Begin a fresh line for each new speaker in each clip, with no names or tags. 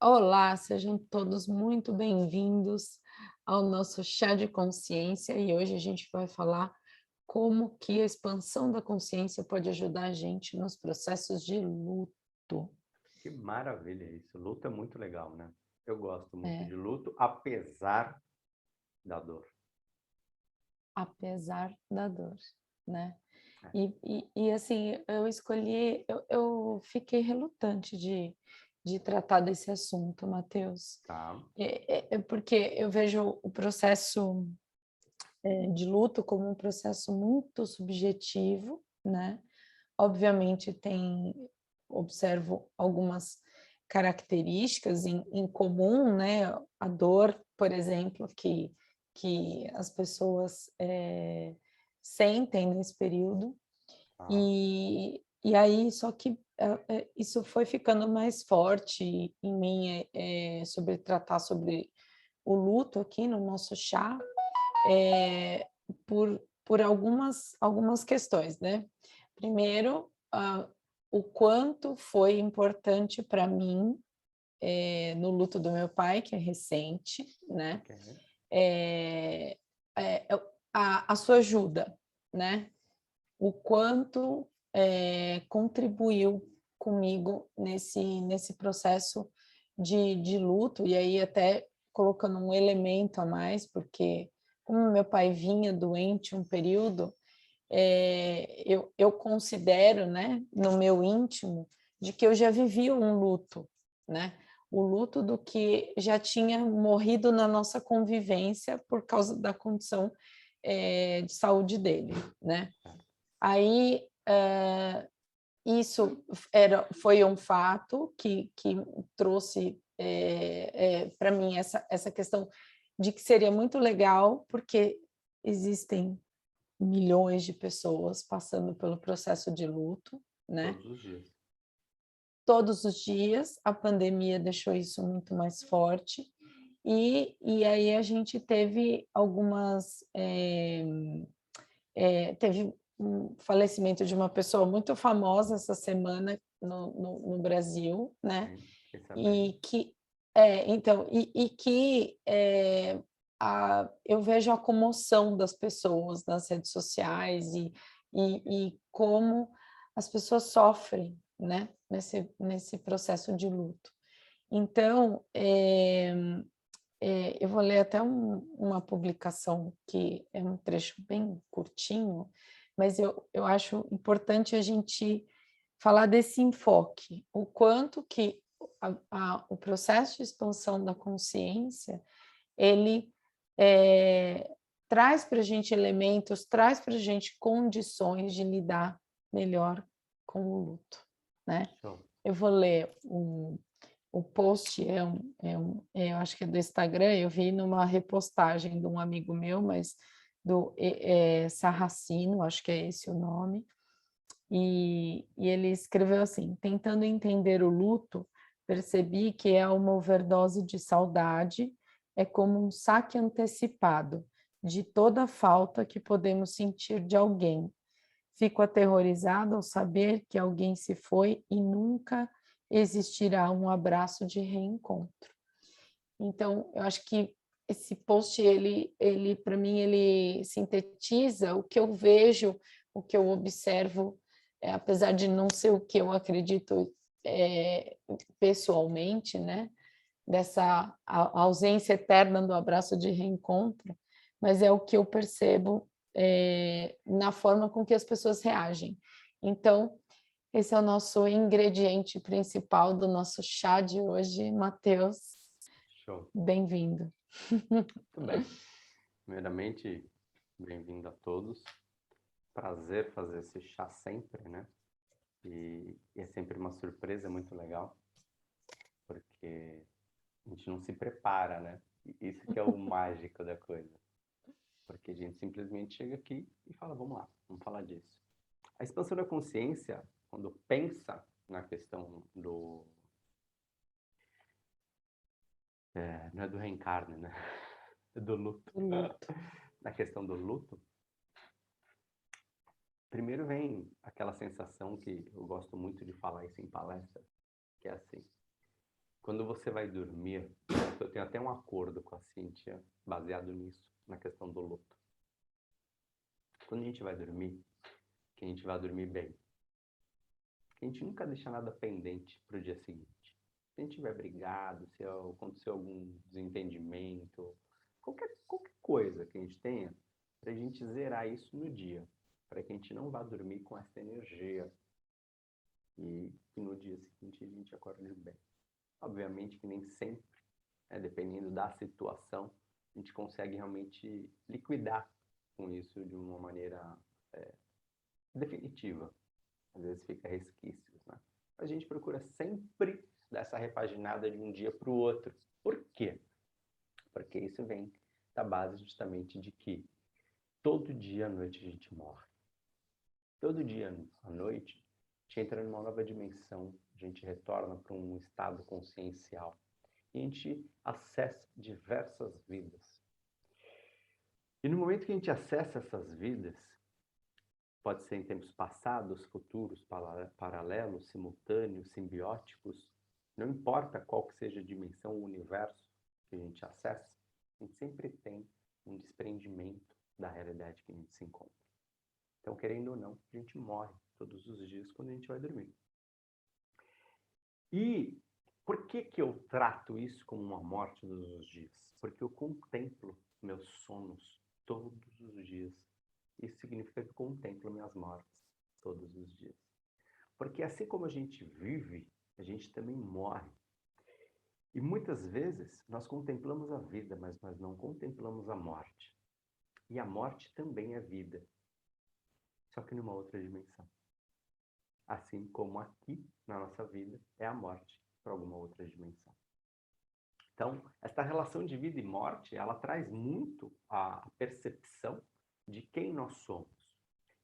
Olá, sejam todos muito bem-vindos ao nosso chá de consciência e hoje a gente vai falar como que a expansão da consciência pode ajudar a gente nos processos de luto.
Que maravilha isso. Luto é muito legal, né? Eu gosto muito de
É,
luto, apesar da dor.
apesar da dor, né?
É,
E assim, eu fiquei relutante de tratar desse assunto, Matheus.
tá.
É porque eu vejo o processo de luto como um processo muito subjetivo, né? Obviamente observo algumas características em comum, né? A dor, por exemplo, que as pessoas sentem nesse período,
Tá.
e aí só que isso foi ficando mais forte em mim, sobre tratar sobre o luto aqui no nosso chá, por algumas questões, né. Primeiro, o quanto foi importante para mim, no luto do meu pai, que é recente, né,
Ok.
eh eu a sua ajuda, né. O quanto, contribuiu comigo nesse processo de luto, e aí até colocando um elemento a mais, porque como meu pai vinha doente um período, eu considero, né, no meu íntimo, de que eu já vivi um luto, né, o luto do que já tinha morrido na nossa convivência por causa da condição, de saúde dele, né.
Certo.
Aí, isso foi um fato que trouxe, para mim essa questão de que seria muito legal, porque existem milhões de pessoas passando pelo processo de luto, né.
Todos os dias.
Todos os dias, a pandemia deixou isso muito mais forte, e aí a gente teve teve um falecimento de uma pessoa muito famosa essa semana no Brasil, né,
Sim, fiquei sabendo.
e que então, eu vejo a comoção das pessoas nas redes sociais e como as pessoas sofrem, né, nesse processo de luto. Então, eu vou ler até uma publicação que é um trecho bem curtinho, mas eu acho importante a gente falar desse enfoque, o quanto que o processo de expansão da consciência, ele traz para a gente elementos, traz para a gente condições de lidar melhor com o luto, né?
Show.
Eu vou ler o post, eu acho que é do Instagram, eu vi numa repostagem de um amigo meu, mas Sarracino, acho que é esse o nome, e ele escreveu assim: tentando entender o luto, percebi que é uma overdose de saudade, é como um saque antecipado de toda a falta que podemos sentir de alguém. Fico aterrorizada ao saber que alguém se foi e nunca existirá um abraço de reencontro. Então, eu acho que esse post, ele para mim, ele sintetiza o que eu vejo, o que eu observo, apesar de não ser o que eu acredito, pessoalmente, né, dessa ausência eterna do abraço de reencontro, mas é o que eu percebo, na forma com que as pessoas reagem. Então, esse é o nosso ingrediente principal do nosso chá de hoje, Matheus,
Show.
bem-vindo.
Muito bem. Primeiramente, bem-vindo a todos. Prazer fazer esse chá sempre, né? E é sempre uma surpresa muito legal, porque a gente não se prepara, né? E isso que é o mágico da coisa. Porque a gente simplesmente chega aqui e fala, vamos lá, vamos falar disso. A expansão da consciência, quando pensa na questão não é do reencarne, né? É do luto.
O luto.
Na questão do luto, primeiro vem aquela sensação que eu gosto muito de falar isso em palestra, que é assim, quando você vai dormir, eu tenho até um acordo com a Cíntia baseado nisso, na questão do luto. Quando a gente vai dormir, que a gente vai dormir bem. Que a gente nunca deixa nada pendente para o dia seguinte. Se a gente tiver brigado, se acontecer algum desentendimento, qualquer coisa que a gente tenha, para a gente zerar isso no dia, para que a gente não vá dormir com essa energia e que no dia seguinte a gente acorde bem. Obviamente que nem sempre, dependendo da situação, a gente consegue realmente liquidar com isso de uma maneira definitiva. Às vezes fica resquícios, né? A gente procura sempre dar essa repaginada de um dia para o outro. Por quê? Porque isso vem da base justamente de que todo dia à noite a gente morre. Todo dia à noite a gente entra numa nova dimensão, a gente retorna para um estado consciencial e a gente acessa diversas vidas. E no momento que a gente acessa essas vidas, pode ser em tempos passados, futuros, paralelos, simultâneos, simbióticos, não importa qual que seja a dimensão, o universo que a gente acessa, a gente sempre tem um desprendimento da realidade que a gente se encontra. Então, querendo ou não, a gente morre todos os dias quando a gente vai dormir. E por que que eu trato isso como uma morte todos os dias? Porque eu contemplo meus sonos todos os dias. Isso significa que eu contemplo minhas mortes todos os dias. Porque assim como a gente vive, a gente também morre. E muitas vezes nós contemplamos a vida, mas nós não contemplamos a morte. E a morte também é vida, só que numa outra dimensão. Assim como aqui na nossa vida é a morte para alguma outra dimensão. Então, esta relação de vida e morte, ela traz muito a percepção de quem nós somos.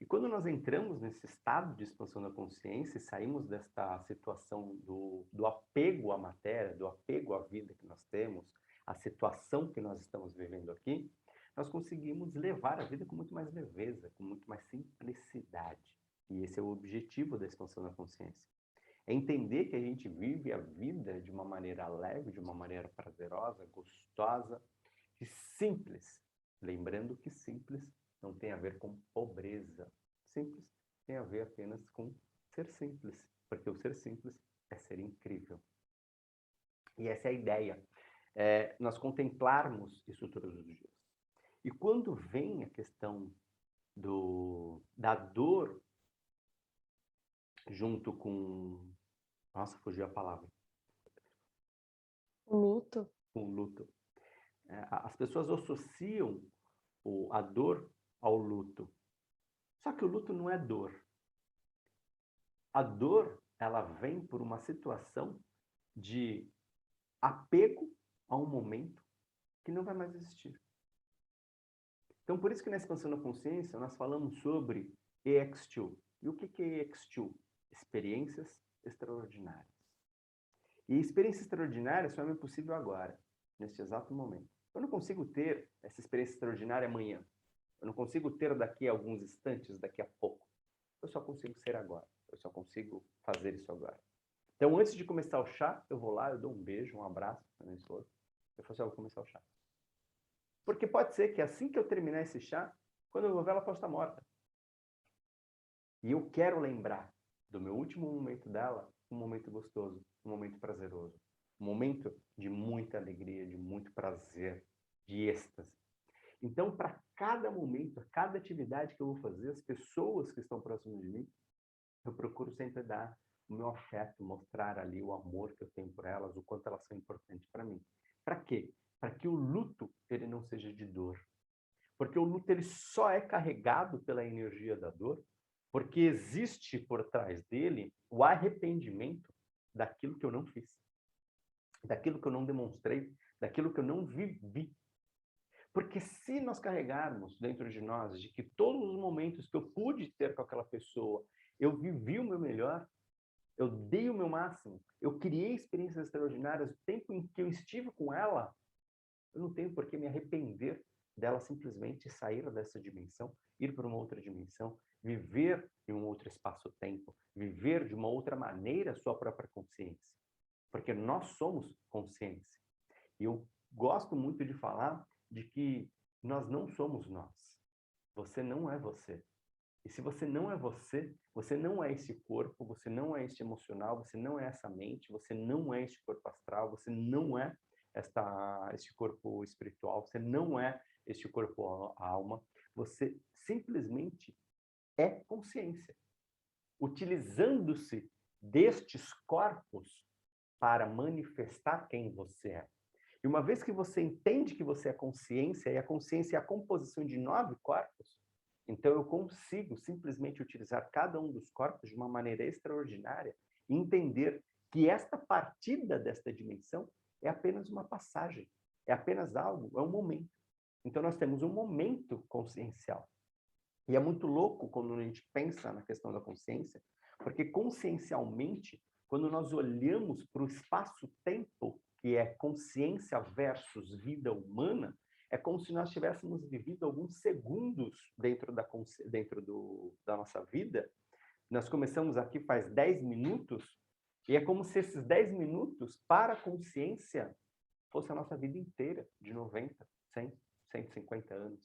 E quando nós entramos nesse estado de expansão da consciência e saímos desta situação do apego à matéria, do apego à vida que nós temos, à situação que nós estamos vivendo aqui, nós conseguimos levar a vida com muito mais leveza, com muito mais simplicidade. E esse é o objetivo da expansão da consciência. É entender que a gente vive a vida de uma maneira leve, de uma maneira prazerosa, gostosa e simples. Lembrando que simples não tem a ver com pobreza. Simples tem a ver apenas com ser simples, porque o ser simples é ser incrível. E essa é a ideia. Nós contemplarmos isso todos os dias. E quando vem a questão da dor junto com... Nossa, fugiu a palavra.
O luto.
Com o luto. As pessoas associam a dor ao luto. Só que o luto não é dor. A dor, ela vem por uma situação de apego a um momento que não vai mais existir. Então, por isso que na expansão da consciência, nós falamos sobre EX2. E o que é EX2? Experiências extraordinárias. E experiência extraordinária só é possível agora, neste exato momento. Eu não consigo ter essa experiência extraordinária amanhã. Eu não consigo ter daqui a alguns instantes, daqui a pouco. Eu só consigo ser agora. Eu só consigo fazer isso agora. Então, antes de começar o chá, eu vou lá, eu dou um beijo, um abraço para minha esposa. Eu falo assim, eu vou começar o chá. Porque pode ser que assim que eu terminar esse chá, quando eu vou ver, ela pode estar morta. E eu quero lembrar do meu último momento dela, um momento gostoso, um momento prazeroso. Um momento de muita alegria, de muito prazer, de êxtase. Então, para cada momento, cada atividade que eu vou fazer, as pessoas que estão próximas de mim, eu procuro sempre dar o meu afeto, mostrar ali o amor que eu tenho por elas, o quanto elas são importantes para mim. Para quê? Para que o luto ele não seja de dor. Porque o luto ele só é carregado pela energia da dor, porque existe por trás dele o arrependimento daquilo que eu não fiz, daquilo que eu não demonstrei, daquilo que eu não vivi. Porque se nós carregarmos dentro de nós de que todos os momentos que eu pude ter com aquela pessoa, eu vivi o meu melhor, eu dei o meu máximo, eu criei experiências extraordinárias, o tempo em que eu estive com ela, eu não tenho por que me arrepender dela simplesmente sair dessa dimensão, ir para uma outra dimensão, viver em um outro espaço-tempo, viver de uma outra maneira a sua própria consciência. porque nós somos consciência. E eu gosto muito de falar de que nós não somos nós. Você não é você. E se você não é você, você não é esse corpo, você não é este emocional, você não é essa mente, você não é este corpo astral, você não é este corpo espiritual, você não é este corpo alma, você simplesmente é consciência, utilizando-se destes corpos para manifestar quem você é. E uma vez que você entende que você é consciência, e a consciência é a composição de 9 corpos, então eu consigo simplesmente utilizar cada um dos corpos de uma maneira extraordinária e entender que esta partida desta dimensão é apenas uma passagem, é apenas algo, é um momento. Então nós temos um momento consciencial. E é muito louco quando a gente pensa na questão da consciência, porque consciencialmente, quando nós olhamos para o espaço-tempo, que é consciência versus vida humana, é como se nós tivéssemos vivido alguns segundos dentro da nossa vida. Nós começamos aqui faz 10 minutos, e é como se esses 10 minutos, para a consciência, fosse a nossa vida inteira, de 90, 100, 150 anos.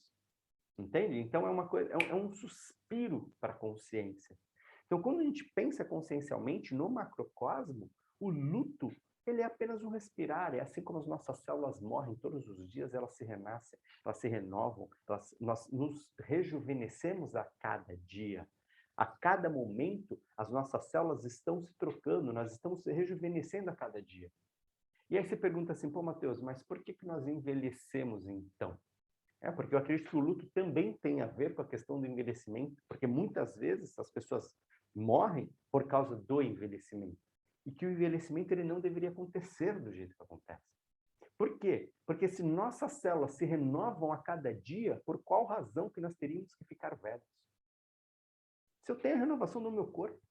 Entende? Então, é uma coisa, é um suspiro para a consciência. Então, quando a gente pensa consciencialmente no macrocosmo, o luto, ele é apenas um respirar. É assim como as nossas células morrem todos os dias, elas se renascem, elas se renovam, nós nos rejuvenescemos a cada dia. A cada momento, as nossas células estão se trocando, nós estamos se rejuvenescendo a cada dia. E aí você pergunta assim, pô, Matheus, mas por que nós envelhecemos então? Porque eu acredito que o luto também tem a ver com a questão do envelhecimento, porque muitas vezes as pessoas morrem por causa do envelhecimento. E que o envelhecimento ele não deveria acontecer do jeito que acontece. Por quê? Porque se nossas células se renovam a cada dia, por qual razão que nós teríamos que ficar velhos? Se eu tenho a renovação no meu corpo,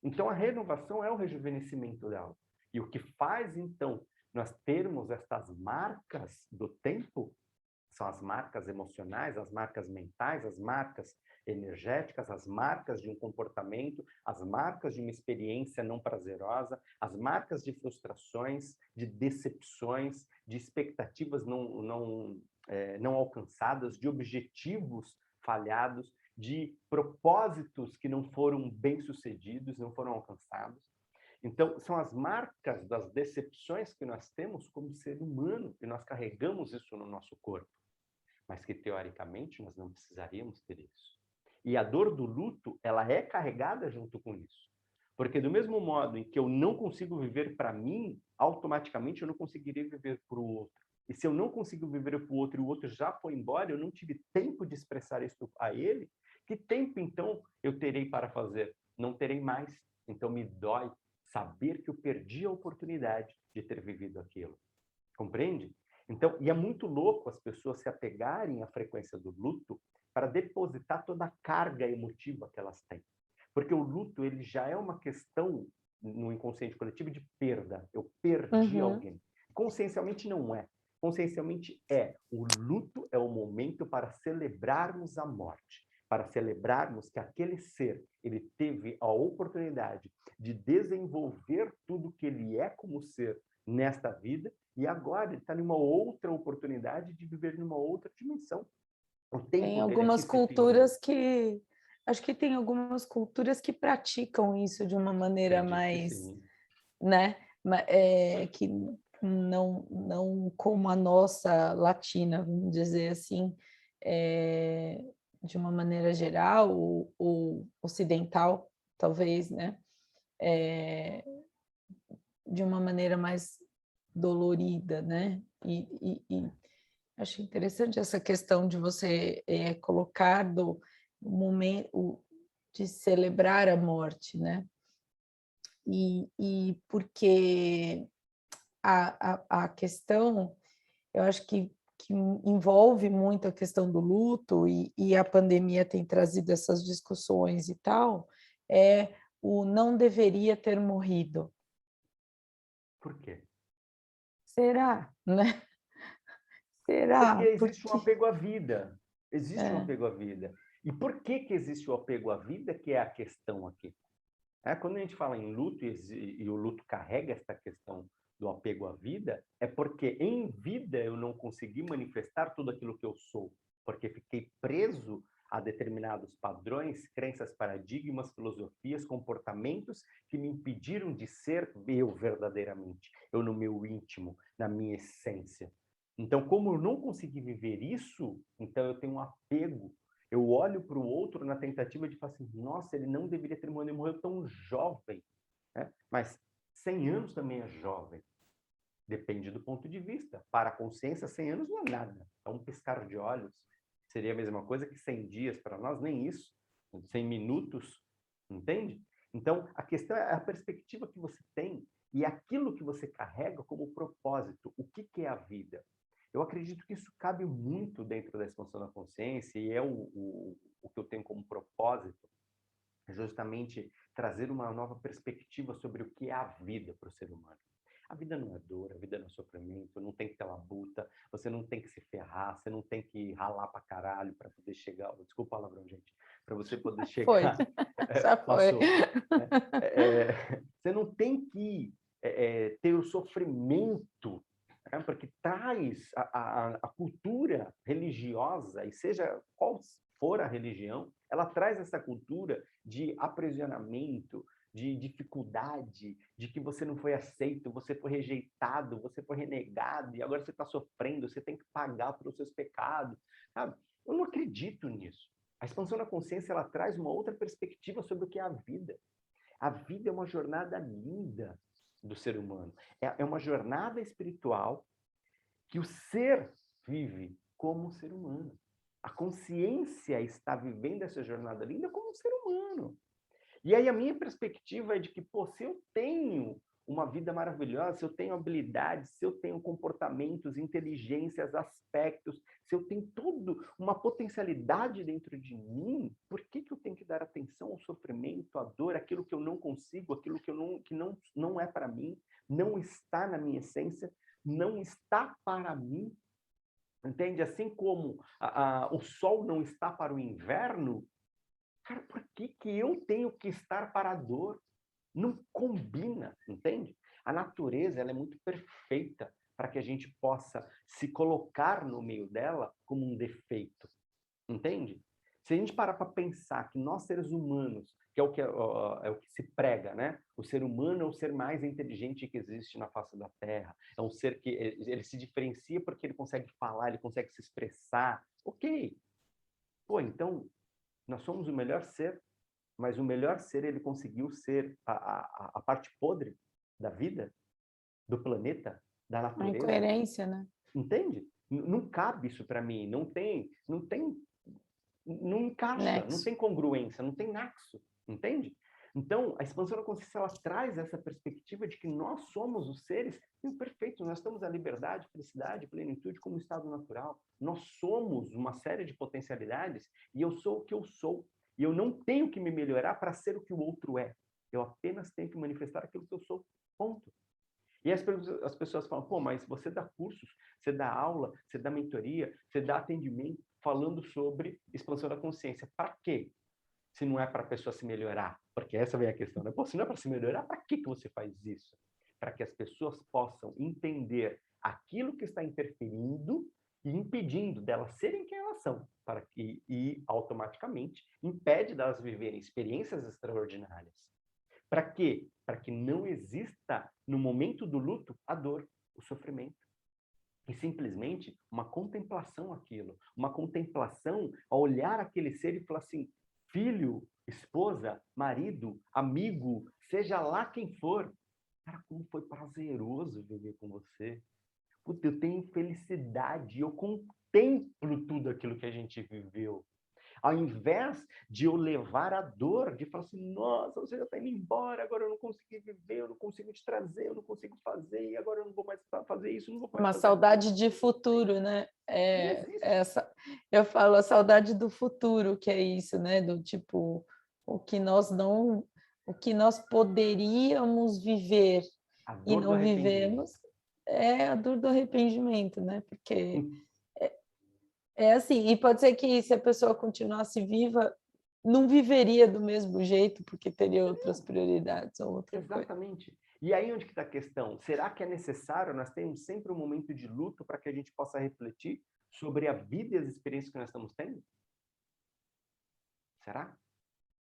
então a renovação é o rejuvenescimento dela. E o que faz, então, nós termos estas marcas do tempo são as marcas emocionais, as marcas mentais, as marcas energéticas, as marcas de um comportamento, as marcas de uma experiência não prazerosa, as marcas de frustrações, de decepções, de expectativas não alcançadas, de objetivos falhados, de propósitos que não foram bem-sucedidos, não foram alcançados. Então, são as marcas das decepções que nós temos como ser humano, e nós carregamos isso no nosso corpo, mas que, teoricamente, nós não precisaríamos ter isso. E a dor do luto, ela é carregada junto com isso. Porque do mesmo modo em que eu não consigo viver para mim, automaticamente eu não conseguiria viver para o outro. E se eu não consigo viver para o outro e o outro já foi embora, eu não tive tempo de expressar isso a ele, que tempo, então, eu terei para fazer? Não terei mais. Então, me dói saber que eu perdi a oportunidade de ter vivido aquilo. Compreende? Então, e é muito louco as pessoas se apegarem à frequência do luto para depositar toda a carga emotiva que elas têm. Porque o luto, ele já é uma questão no inconsciente coletivo de perda. Eu perdi alguém. Consciencialmente não é. Consciencialmente é. O luto é o momento para celebrarmos a morte, para celebrarmos que aquele ser, ele teve a oportunidade de desenvolver tudo que ele é como ser nesta vida, e agora ele está numa outra oportunidade de viver numa outra dimensão. O tempo
Tem
dele
algumas
aqui se findou.
culturas que... Acho que tem algumas culturas que praticam isso de uma maneira
Acredito que
mais,
sim.
né? Que não como a nossa latina, vamos dizer assim, de uma maneira geral, ou ocidental, talvez, né? De uma maneira mais dolorida, né? E acho interessante essa questão de você colocar do momento de celebrar a morte, né? E porque a questão, eu acho que envolve muito a questão do luto, e a pandemia tem trazido essas discussões e tal, é o não deveria ter morrido.
Por quê?
Será, né?
Porque
Será?
existe um
Porque
apego à vida. Existe um
é,
apego à vida. E por que existe o apego à vida que é a questão aqui? Quando a gente fala em luto e o luto carrega essa questão do apego à vida, é porque em vida eu não consegui manifestar tudo aquilo que eu sou, porque fiquei preso a determinados padrões, crenças, paradigmas, filosofias, comportamentos que me impediram de ser eu verdadeiramente, eu no meu íntimo, na minha essência. Então, como eu não consegui viver isso, então eu tenho um apego. Eu olho para o outro na tentativa de falar assim, nossa, ele não deveria ter morrido, ele morreu tão jovem, né? Mas 100 anos também é jovem. Depende do ponto de vista. Para a consciência, 100 anos não é nada. É um piscar de olhos. Seria a mesma coisa que 100 dias para nós, nem isso. 100 minutos, entende? Então, a questão é a perspectiva que você tem e aquilo que você carrega como propósito. O que é a vida? Eu acredito que isso cabe muito dentro da expansão da consciência e é o que eu tenho como propósito, é justamente trazer uma nova perspectiva sobre o que é a vida para o ser humano. A vida não é dor, a vida não é sofrimento, não tem que ter labuta, você não tem que se ferrar, você não tem que ralar pra caralho para poder chegar. Desculpa o palavrão, gente. Para você poder
Foi,
chegar.
já foi.
Passou. Você não tem que ter o sofrimento, porque traz a cultura religiosa, e seja qual for a religião, ela traz essa cultura de aprisionamento, de dificuldade, de que você não foi aceito, você foi rejeitado, você foi renegado, e agora você está sofrendo, você tem que pagar pelos seus pecados. Sabe? Eu não acredito nisso. A expansão da consciência, ela traz uma outra perspectiva sobre o que é a vida. A vida é uma jornada linda do ser humano. É uma jornada espiritual que o ser vive como ser humano. A consciência está vivendo essa jornada linda como um ser humano. E aí a minha perspectiva é de que, pô, se eu tenho uma vida maravilhosa, se eu tenho habilidades, se eu tenho comportamentos, inteligências, aspectos, se eu tenho tudo, uma potencialidade dentro de mim, por que eu tenho que dar atenção ao sofrimento, à dor, aquilo que eu não consigo, aquilo que não é para mim, não está na minha essência, não está para mim? Entende? Assim como o sol não está para o inverno, cara, por que eu tenho que estar para a dor? Não combina, entende? A natureza, ela é muito perfeita para que a gente possa se colocar no meio dela como um defeito, entende? Se a gente parar para pensar que nós, seres humanos, que é o que se prega, né? O ser humano é o ser mais inteligente que existe na face da Terra. É um ser que ele se diferencia porque ele consegue falar, ele consegue se expressar. Ok. Pô, então, nós somos o melhor ser, mas o melhor ser, ele conseguiu ser a parte podre da vida, do planeta, da
A
natureza.
incoerência, né?
Entende? Não cabe isso para mim. Não encaixa, não
Nexo.
tem congruência, não tem nexo. Entende? Então, a expansão da consciência, ela traz essa perspectiva de que nós somos os seres imperfeitos, nós estamos a liberdade, felicidade, plenitude como estado natural. Nós somos uma série de potencialidades e eu sou o que eu sou. E eu não tenho que me melhorar para ser o que o outro é. Eu apenas tenho que manifestar aquilo que eu sou. Ponto. E as pessoas falam, pô, mas você dá cursos, você dá aula, você dá mentoria, você dá atendimento falando sobre expansão da consciência. Para quê? Se não é para a pessoa se melhorar? Porque essa vem a questão, né? Pô, se não é para se melhorar, para que você faz isso? Para que as pessoas possam entender aquilo que está interferindo e impedindo delas serem quem elas são, para que, e automaticamente impede delas viverem experiências extraordinárias. Para quê? Para que não exista, no momento do luto, a dor, o sofrimento. E simplesmente uma contemplação aquilo. Uma contemplação a olhar aquele ser e falar assim, filho, esposa, marido, amigo, seja lá quem for. Cara, como foi prazeroso viver com você. Puta, eu tenho felicidade, eu contemplo tudo aquilo que a gente viveu. Ao invés de eu levar a dor, de falar assim, nossa, você já está indo embora, agora eu não consegui viver, eu não consigo te trazer, eu não consigo fazer, e agora eu não vou mais fazer isso, não vou mais
Uma
fazer
saudade
aquilo.
de futuro, né?
Não existe.
Eu falo a saudade do futuro, que é isso, né? Do tipo, o que nós poderíamos viver
A
e
dor do
não
arrependimento.
vivemos é a dor do arrependimento, né? Porque é assim, e pode ser que se a pessoa continuasse viva, não viveria do mesmo jeito, porque teria outras prioridades ou outra coisa.
Exatamente. E aí onde que está a questão? Será que é necessário, nós temos sempre um momento de luto para que a gente possa refletir sobre a vida e as experiências que nós estamos tendo? Será?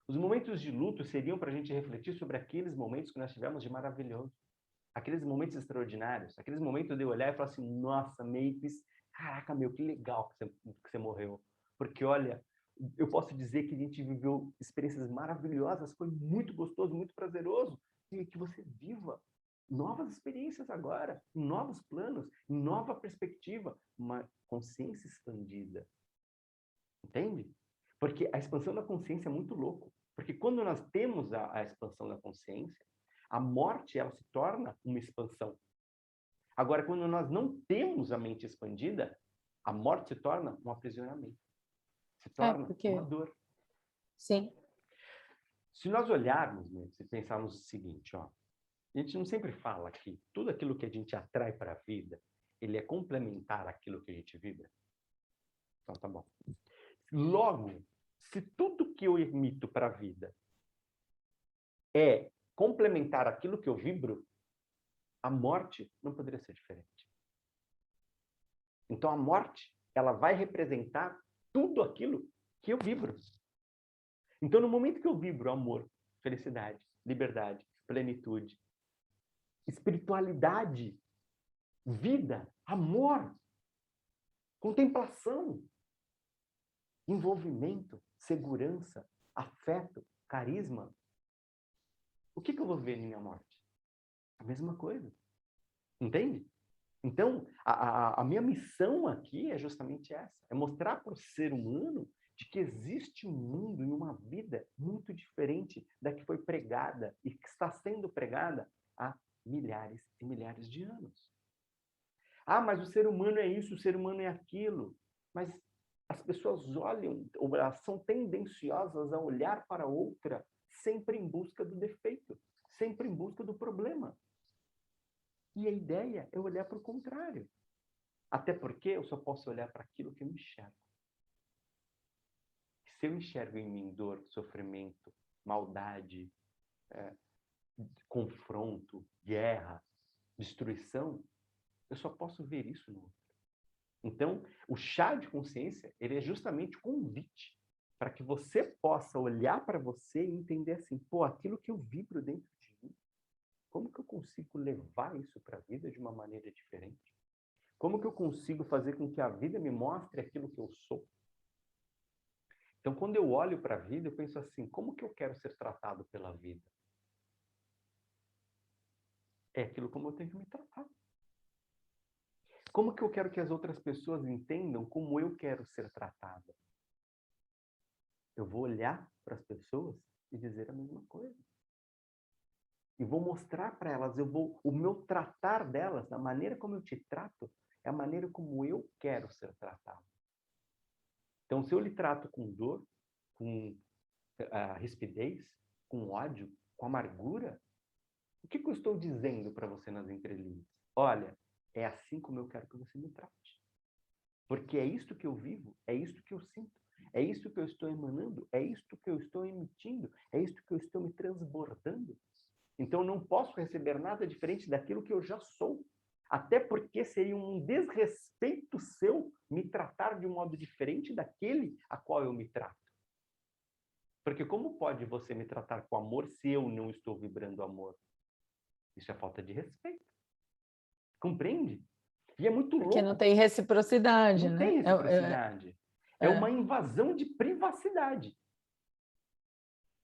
Os momentos de luto seriam para a gente refletir sobre aqueles momentos que nós tivemos de maravilhoso. Aqueles momentos extraordinários. Aqueles momentos de eu olhar e falar assim, nossa, Mavis, caraca, meu, que legal que você morreu. Porque, olha, eu posso dizer que a gente viveu experiências maravilhosas, foi muito gostoso, muito prazeroso. E que você viva novas experiências agora, em novos planos, em nova perspectiva, uma consciência expandida. Entende? Porque a expansão da consciência é muito louco. Porque quando nós temos a expansão da consciência, a morte ela se torna uma expansão. Agora, quando nós não temos a mente expandida, a morte se torna um aprisionamento. Se torna uma dor.
Sim.
Se nós olharmos, né, se pensarmos o seguinte, ó, a gente não sempre fala que tudo aquilo que a gente atrai para a vida, ele é complementar àquilo que a gente vibra. Então, tá bom. Logo, se tudo que eu emito para a vida é complementar aquilo que eu vibro, a morte não poderia ser diferente. Então, a morte, ela vai representar tudo aquilo que eu vibro. Então, no momento que eu vibro amor, felicidade, liberdade, plenitude, espiritualidade, vida, amor, contemplação, envolvimento, segurança, afeto, carisma, o que eu vou ver em minha morte? A mesma coisa. Entende? Então, a minha missão aqui é justamente essa. É mostrar para o ser humano de que existe um mundo e uma vida muito diferente da que foi pregada e que está sendo pregada há milhares e milhares de anos. Ah, mas o ser humano é isso, o ser humano é aquilo. Mas as pessoas olham, ou elas são tendenciosas a olhar para outra sempre em busca do defeito, sempre em busca do problema. E a ideia é olhar para o contrário. Até porque eu só posso olhar para aquilo que eu enxergo. Se eu enxergo em mim dor, sofrimento, maldade, confronto, guerra, destruição, eu só posso ver isso no outro. Então, o chá de consciência, ele é justamente o convite para que você possa olhar para você e entender assim, pô, aquilo que eu vibro dentro de mim, como que eu consigo levar isso para a vida de uma maneira diferente? Como que eu consigo fazer com que a vida me mostre aquilo que eu sou? Então, quando eu olho para a vida, eu penso assim, como que eu quero ser tratado pela vida? É aquilo como eu tenho que me tratar. Como que eu quero que as outras pessoas entendam como eu quero ser tratada? Eu vou olhar para as pessoas e dizer a mesma coisa. E vou mostrar para elas, o meu tratar delas, a maneira como eu te trato, é a maneira como eu quero ser tratado. Então, se eu lhe trato com dor, com rispidez, com ódio, com amargura, o que eu estou dizendo para você nas entrelinhas? Olha, é assim como eu quero que você me trate. Porque é isto que eu vivo, é isto que eu sinto, é isto que eu estou emanando, é isto que eu estou emitindo, é isto que eu estou me transbordando. Então, eu não posso receber nada diferente daquilo que eu já sou. Até porque seria um desrespeito seu me tratar de um modo diferente daquele a qual eu me trato. Porque como pode você me tratar com amor se eu não estou vibrando amor? Isso é falta de respeito. Compreende? E é muito louco.
Porque não tem reciprocidade,
não
né?
tem reciprocidade. É uma invasão de privacidade.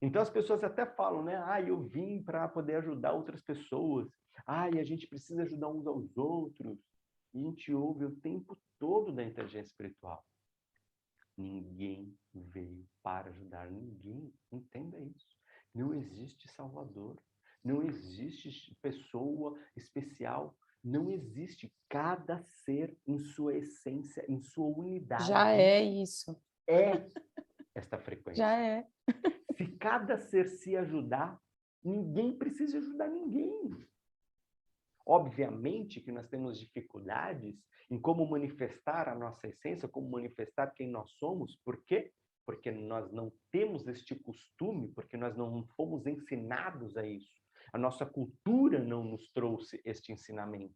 Então as pessoas até falam, né? Ah, eu vim para poder ajudar outras pessoas. Ah, e a gente precisa ajudar uns aos outros. E a gente ouve o tempo todo da inteligência espiritual. Ninguém veio para ajudar ninguém. Entenda isso. Não existe salvador. Não existe pessoa especial. Não existe. Cada ser em sua essência, em sua unidade.
Já é isso.
É esta frequência.
Já é.
Se cada ser se ajudar, ninguém precisa ajudar ninguém. Obviamente que nós temos dificuldades em como manifestar a nossa essência, como manifestar quem nós somos. Por quê? porque nós não temos este costume, porque nós não fomos ensinados a isso. A nossa cultura não nos trouxe este ensinamento.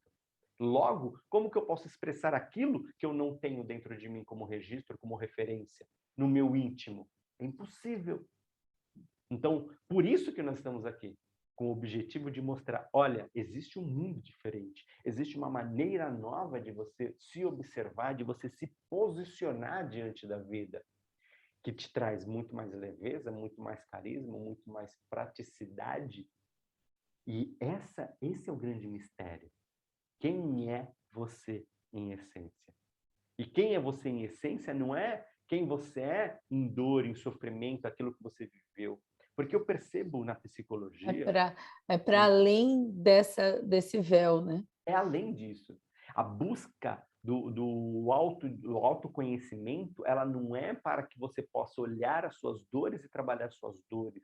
Logo, como que eu posso expressar aquilo que eu não tenho dentro de mim como registro, como referência, no meu íntimo? É impossível. Então, por isso que nós estamos aqui, com o objetivo de mostrar, olha, existe um mundo diferente, existe uma maneira nova de você se observar, de você se posicionar diante da vida, que te traz muito mais leveza, muito mais carisma, muito mais praticidade. E esse é o grande mistério. Quem é você em essência? E quem é você em essência não é quem você é em dor, em sofrimento, aquilo que você viveu. Porque eu percebo na psicologia,
É para além desse véu, né?
é além disso. A busca do autoconhecimento, ela não é para que você possa olhar as suas dores e trabalhar as suas dores.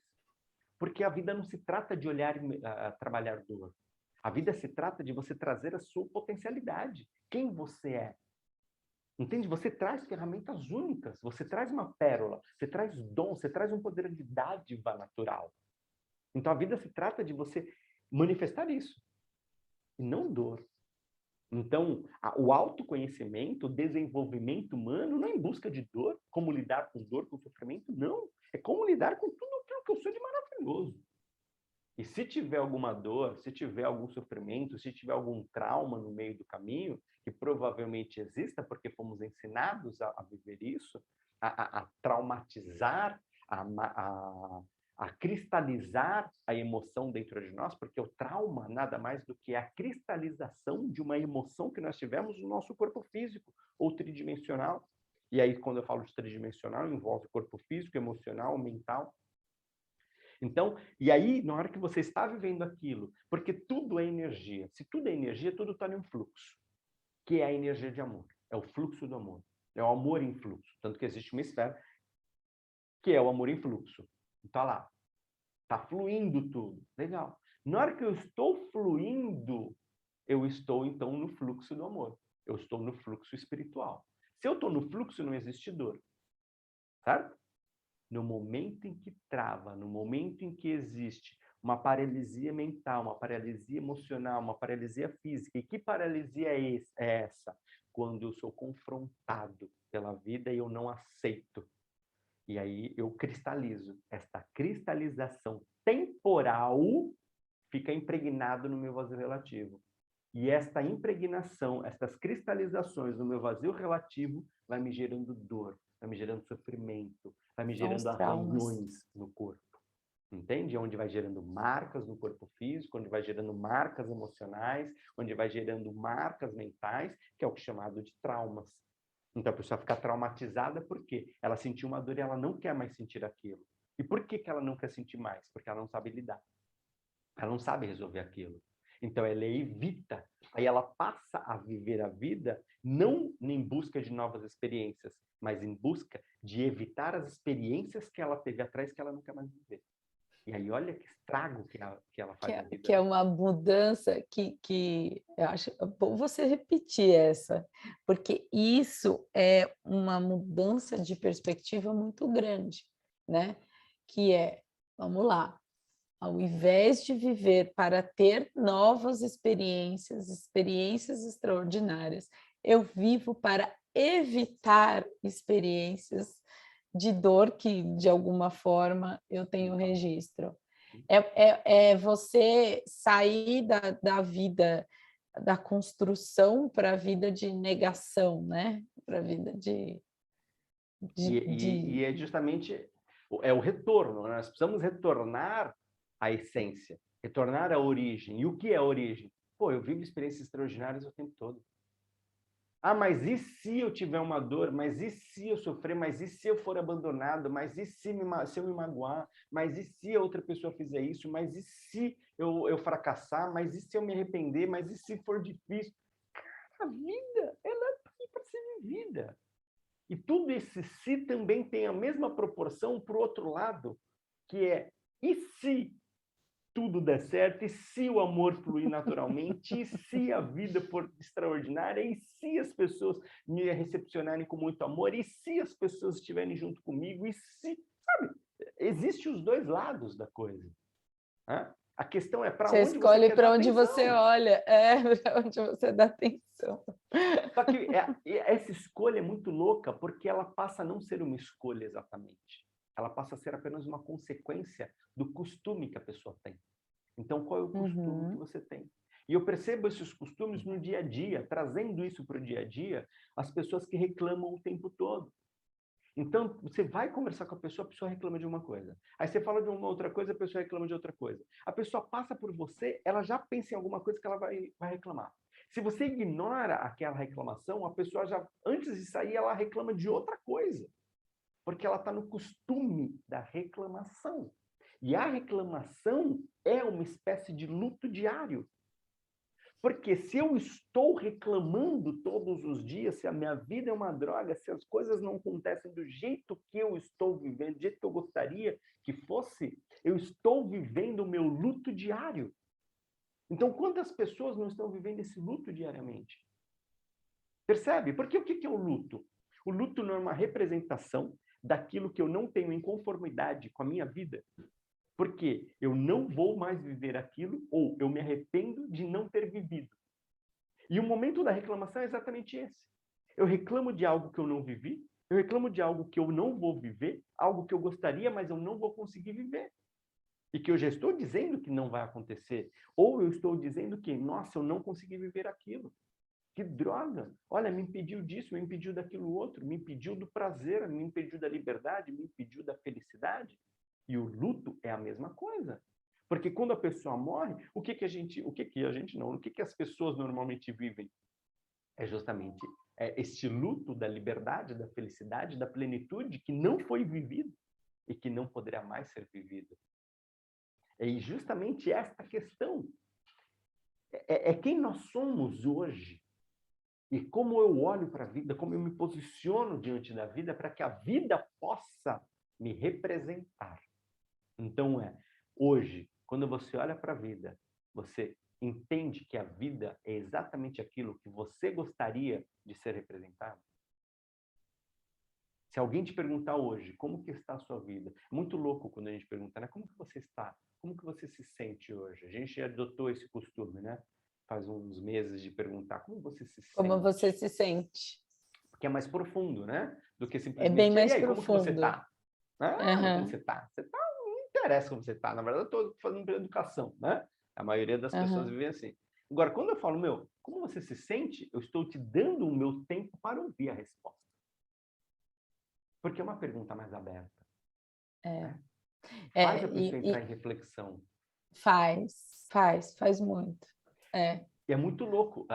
Porque a vida não se trata de olhar e trabalhar dor. A vida se trata de você trazer a sua potencialidade. Quem você é. Entende? Você traz ferramentas únicas, você traz uma pérola, você traz dom, você traz um poder de dádiva natural. Então a vida se trata de você manifestar isso, e não dor. Então, o autoconhecimento, o desenvolvimento humano não é em busca de dor, como lidar com dor, com sofrimento, não. É como lidar com tudo aquilo que eu sou de maravilhoso. E se tiver alguma dor, se tiver algum sofrimento, se tiver algum trauma no meio do caminho, que provavelmente exista, porque fomos ensinados a viver isso, a traumatizar, a cristalizar a emoção dentro de nós, porque o trauma nada mais do que a cristalização de uma emoção que nós tivemos no nosso corpo físico ou tridimensional. E aí, quando eu falo de tridimensional, envolve corpo físico, emocional, mental. Então, e aí, na hora que você está vivendo aquilo, porque tudo é energia. Se tudo é energia, tudo está em um fluxo, que é a energia de amor. É o fluxo do amor. É o amor em fluxo. Tanto que existe uma esfera que é o amor em fluxo. Está lá. Está fluindo tudo. Legal. Na hora que eu estou fluindo, eu estou, então, no fluxo do amor. Eu estou no fluxo espiritual. Se eu estou no fluxo, não existe dor. Certo? No momento em que trava, no momento em que existe uma paralisia mental, uma paralisia emocional, uma paralisia física. E que paralisia é essa? Quando eu sou confrontado pela vida e eu não aceito. E aí eu cristalizo. Esta cristalização temporal fica impregnado no meu vazio relativo. E esta impregnação, estas cristalizações no meu vazio relativo vai me gerando dor, vai me gerando sofrimento, vai me
São os
gerando
traumas.
arranhões no corpo. Entende? Onde vai gerando marcas no corpo físico, onde vai gerando marcas emocionais, onde vai gerando marcas mentais, que é o que é chamado de traumas. Então a pessoa fica traumatizada porque ela sentiu uma dor e ela não quer mais sentir aquilo. E por que ela não quer sentir mais? Porque ela não sabe lidar. Ela não sabe resolver aquilo. Então ela evita. Aí ela passa a viver a vida não em busca de novas experiências, mas em busca de evitar as experiências que ela teve atrás que ela não quer mais viver. E aí olha que estrago que ela faz na vida
Que é
dela.
uma mudança que eu acho bom você repetir essa, porque isso é uma mudança de perspectiva muito grande, né? Que é, vamos lá, ao invés de viver para ter novas experiências, experiências extraordinárias, eu vivo para evitar experiências de dor que, de alguma forma, eu tenho registro. É você sair da vida, da construção para a vida de negação, né? Para a vida
E é justamente o retorno, né? Nós precisamos retornar à essência, retornar à origem. E o que é a origem? Pô, eu vivo experiências extraordinárias o tempo todo. Ah, mas e se eu tiver uma dor? Mas e se eu sofrer? Mas e se eu for abandonado? Mas e se eu me magoar? Mas e se a outra pessoa fizer isso? Mas e se eu fracassar? Mas e se eu me arrepender? Mas e se for difícil? A vida, ela é para ser vivida. E tudo esse se também tem a mesma proporção para o outro lado, que é e se
tudo der certo, e se o amor fluir naturalmente, e se a vida for extraordinária, e se as pessoas me recepcionarem com muito amor, e se as pessoas estiverem junto comigo, e se, sabe, existem os dois lados da coisa. Né? A questão é para
Você
onde você
escolhe
quer
para
dar
onde você
atenção.
olha, para onde você dá atenção.
Só que essa escolha é muito louca, porque ela passa a não ser uma escolha exatamente. Ela passa a ser apenas uma consequência do costume que a pessoa tem. Então, qual é o costume que você tem? E eu percebo esses costumes no dia a dia, trazendo isso para o dia a dia, as pessoas que reclamam o tempo todo. Então, você vai conversar com a pessoa reclama de uma coisa. Aí você fala de uma outra coisa, a pessoa reclama de outra coisa. A pessoa passa por você, ela já pensa em alguma coisa que ela vai reclamar. Se você ignora aquela reclamação, a pessoa já, antes de sair, ela reclama de outra coisa. Porque ela está no costume da reclamação. E a reclamação é uma espécie de luto diário. Porque se eu estou reclamando todos os dias, se a minha vida é uma droga, se as coisas não acontecem do jeito que eu estou vivendo, do jeito que eu gostaria que fosse, eu estou vivendo o meu luto diário. Então, quantas pessoas não estão vivendo esse luto diariamente? Percebe? Porque o que é o luto? O luto não é uma representação daquilo que eu não tenho em conformidade com a minha vida. Porque eu não vou mais viver aquilo, ou eu me arrependo de não ter vivido. E o momento da reclamação é exatamente esse. Eu reclamo de algo que eu não vivi, eu reclamo de algo que eu não vou viver, algo que eu gostaria, mas eu não vou conseguir viver. E que eu já estou dizendo que não vai acontecer. Ou eu estou dizendo que, nossa, eu não consegui viver aquilo. Que droga! Olha, me impediu disso, me impediu daquilo outro, me impediu do prazer, me impediu da liberdade, me impediu da felicidade. E o luto é a mesma coisa. Porque quando a pessoa morre, o que as pessoas normalmente vivem? É justamente este luto da liberdade, da felicidade, da plenitude que não foi vivido e que não poderá mais ser vivido. É justamente esta questão. É quem nós somos hoje. E como eu olho para a vida, como eu me posiciono diante da vida para que a vida possa me representar. Então, hoje, quando você olha para a vida, você entende que a vida é exatamente aquilo que você gostaria de ser representado? Se alguém te perguntar hoje, como que está a sua vida? É muito louco quando a gente pergunta, né? Como que você está? Como que você se sente hoje? A gente já adotou esse costume, né? Faz uns meses de perguntar, como você se
Como
sente?
você se sente?
Que é mais profundo, né? Do que
É bem
simplesmente, e
mais
aí, como que você
profundo.
está? Ah, como
Aham,
você está? Você está, não interessa como você está. Na verdade, eu estou fazendo pela educação, né? A maioria das pessoas
aham.
vivem assim. Agora, quando eu falo, como você se sente? Eu estou te dando o meu tempo para ouvir a resposta. Porque é uma pergunta mais aberta.
É,
Né? Faz a pessoa
e
entrar em reflexão.
faz muito. É.
E é muito louco.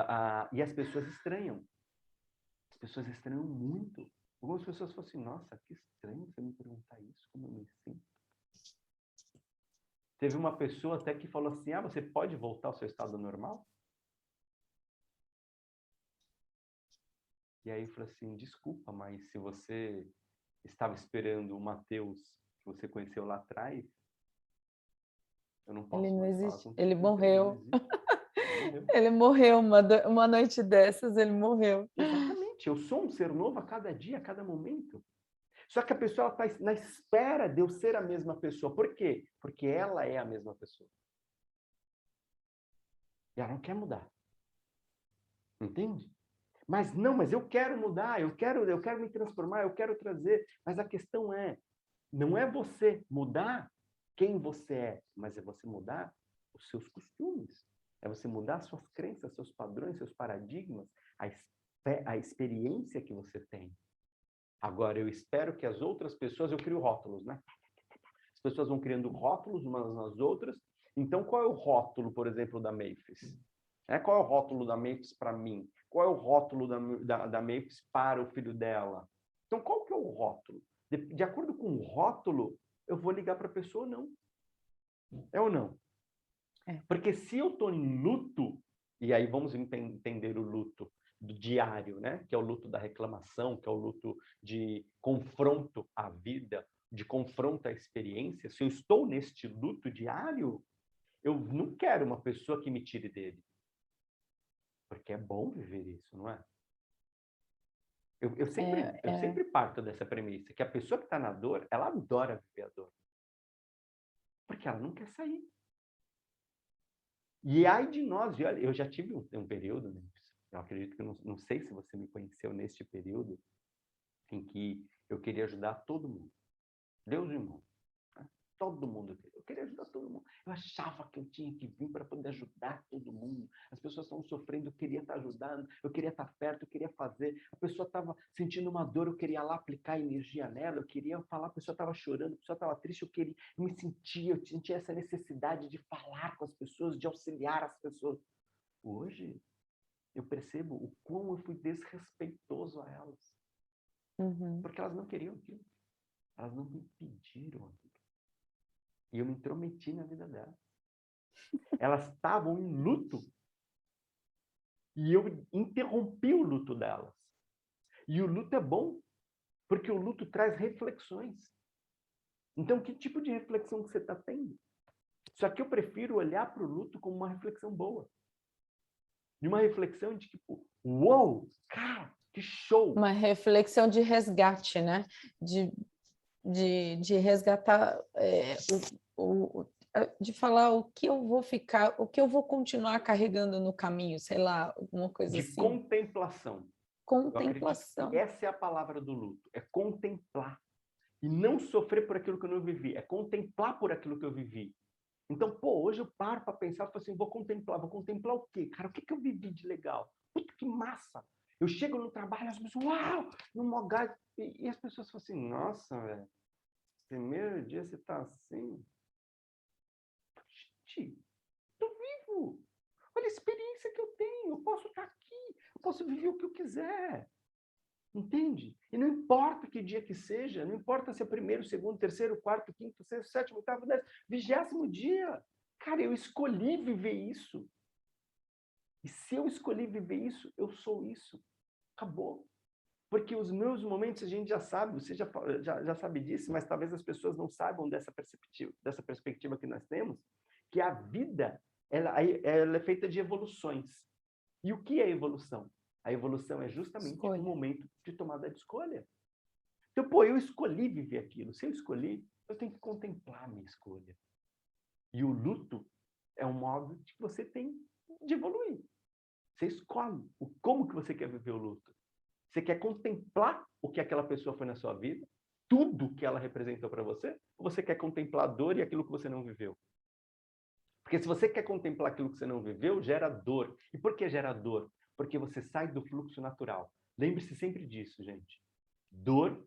E as pessoas estranham. As pessoas estranham muito. Algumas pessoas falam assim, nossa, que estranho você me perguntar isso, como eu me sinto. Teve uma pessoa até que falou assim, você pode voltar ao seu estado normal? E aí eu falei assim, desculpa, mas se você estava esperando o Mateus que você conheceu lá atrás, eu não
Ele
posso
não
mais falar
existe, ele
contigo, porque ele não
morreu.
existe. Ele morreu.
Ele morreu, uma noite dessas, ele morreu.
Exatamente, eu sou um ser novo a cada dia, a cada momento. Só que a pessoa está na espera de eu ser a mesma pessoa. Por quê? Porque ela é a mesma pessoa. E ela não quer mudar. Entende? Mas eu quero mudar, eu quero me transformar, eu quero trazer. Mas a questão não é você mudar quem você é, mas é você mudar os seus costumes. É você mudar suas crenças, seus padrões, seus paradigmas, a experiência que você tem. Agora, eu espero que as outras pessoas, eu crio rótulos, né? As pessoas vão criando rótulos umas nas outras. Então, qual é o rótulo, por exemplo, da Maphis? Qual é o rótulo da Maphis para mim? Qual é o rótulo da Maphis para o filho dela? Então, qual que é o rótulo? De acordo com o rótulo, eu vou ligar para a pessoa ou não. É ou não?
É.
Porque se eu estou em luto, e aí vamos entender o luto do diário, né? Que é o luto da reclamação, que é o luto de confronto à vida, de confronto à experiência. Se eu estou neste luto diário, Eu não quero uma pessoa que me tire dele. Porque é bom viver isso, não é? Eu sempre parto dessa premissa, que a pessoa que está na dor, ela adora viver a dor. Porque ela não quer sair. E ai de nós, olha, eu já tive um período, né, eu acredito que, não sei se você me conheceu neste período, em que eu queria ajudar todo mundo. Deus e irmão. Todo mundo. Eu queria ajudar todo mundo. Eu achava que eu tinha que vir para poder ajudar todo mundo. As pessoas estavam sofrendo, eu queria estar ajudando, eu queria estar perto, eu queria fazer. A pessoa estava sentindo uma dor, eu queria lá aplicar energia nela, eu queria falar, a pessoa estava chorando, a pessoa estava triste, eu sentia essa necessidade de falar com as pessoas, de auxiliar as pessoas. Hoje, eu percebo o quão eu fui desrespeitoso a elas. Porque elas não queriam aquilo. Elas não me pediram aquilo. E eu me intrometi na vida delas. Elas estavam em luto. E eu interrompi o luto delas. E o luto é bom, porque o luto traz reflexões. Então, que tipo de reflexão que você está tendo? Só que eu prefiro olhar para o luto como uma reflexão boa. E uma reflexão de tipo, uou, cara, que show!
Uma reflexão de resgate, né? De resgatar, de falar o que eu vou ficar, o que eu vou continuar carregando no caminho, sei lá, alguma coisa
De
assim.
contemplação.
Contemplação.
Essa é a palavra do luto, é contemplar. E não sofrer por aquilo que eu não vivi, é contemplar por aquilo que eu vivi. Então, pô, hoje eu paro para pensar, falo assim, vou contemplar o quê? Cara, o que eu vivi de legal? Puta, que massa! Eu chego no trabalho, as pessoas, uau, no mogás, e as pessoas falam assim, nossa, velho, primeiro dia você tá assim. Gente, tô vivo! Olha a experiência que eu tenho, eu posso estar aqui, eu posso viver o que eu quiser. Entende? E não importa que dia que seja, não importa se é primeiro, segundo, terceiro, quarto, quinto, sexto, sétimo, oitavo, 10º, 20º dia. Cara, eu escolhi viver isso. E se eu escolhi viver isso, eu sou isso. Acabou. Porque os meus momentos a gente já sabe, você já sabe disso, mas talvez as pessoas não saibam dessa perspectiva que nós temos, que a vida ela é feita de evoluções. E o que é evolução? A evolução é justamente um momento de tomada de escolha. Então, pô, eu escolhi viver aquilo. Se eu escolhi, eu tenho que contemplar a minha escolha. E o luto é um modo que você tem de evoluir. Você escolhe como que você quer viver o luto. Você quer contemplar o que aquela pessoa foi na sua vida, tudo que ela representou para você, ou você quer contemplar a dor e aquilo que você não viveu? Porque se você quer contemplar aquilo que você não viveu, gera dor. E por que gera dor? Porque você sai do fluxo natural. Lembre-se sempre disso, gente. Dor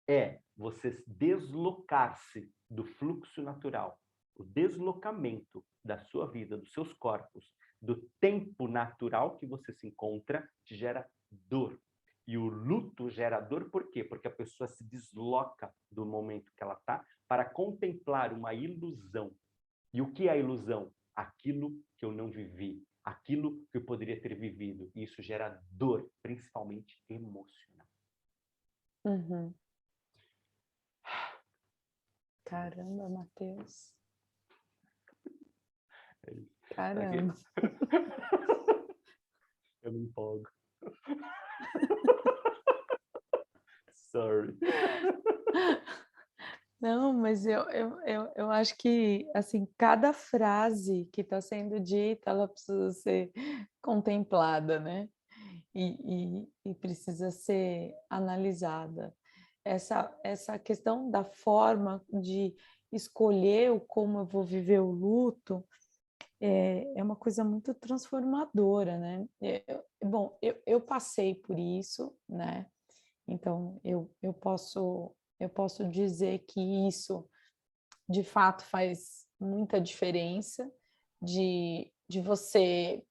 é você deslocar-se do fluxo natural. O deslocamento da sua vida, dos seus corpos, do tempo natural que você se encontra, te gera dor. E o luto gera dor por quê? Porque a pessoa se desloca do momento que ela está para contemplar uma ilusão. E o que é a ilusão? Aquilo que eu não vivi, aquilo que eu poderia ter vivido. E isso gera dor, principalmente emocional.
Caramba, Matheus.
Caramba. Eu me empolgo. Sorry.
Não, mas eu acho que, assim, cada frase que está sendo dita, ela precisa ser contemplada, né? E precisa ser analisada. Essa questão da forma de escolher o como eu vou viver o luto é uma coisa muito transformadora, né? Bom, eu passei por isso, né? Então, eu posso dizer que isso, de fato, faz muita diferença de você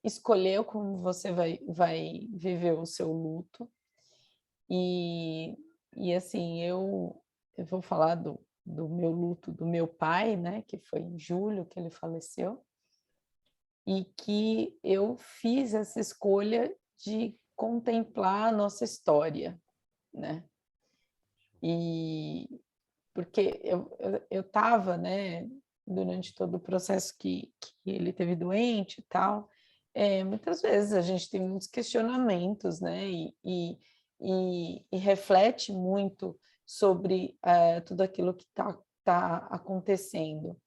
escolher como você vai viver o seu luto. E assim, eu vou falar do meu luto do meu pai, né, que foi em julho que ele faleceu, e que eu fiz essa escolha de contemplar a nossa história, né? E porque eu estava, né, durante todo o processo que ele teve doente e tal, muitas vezes a gente tem muitos questionamentos, né? E reflete muito sobre tudo aquilo que tá acontecendo.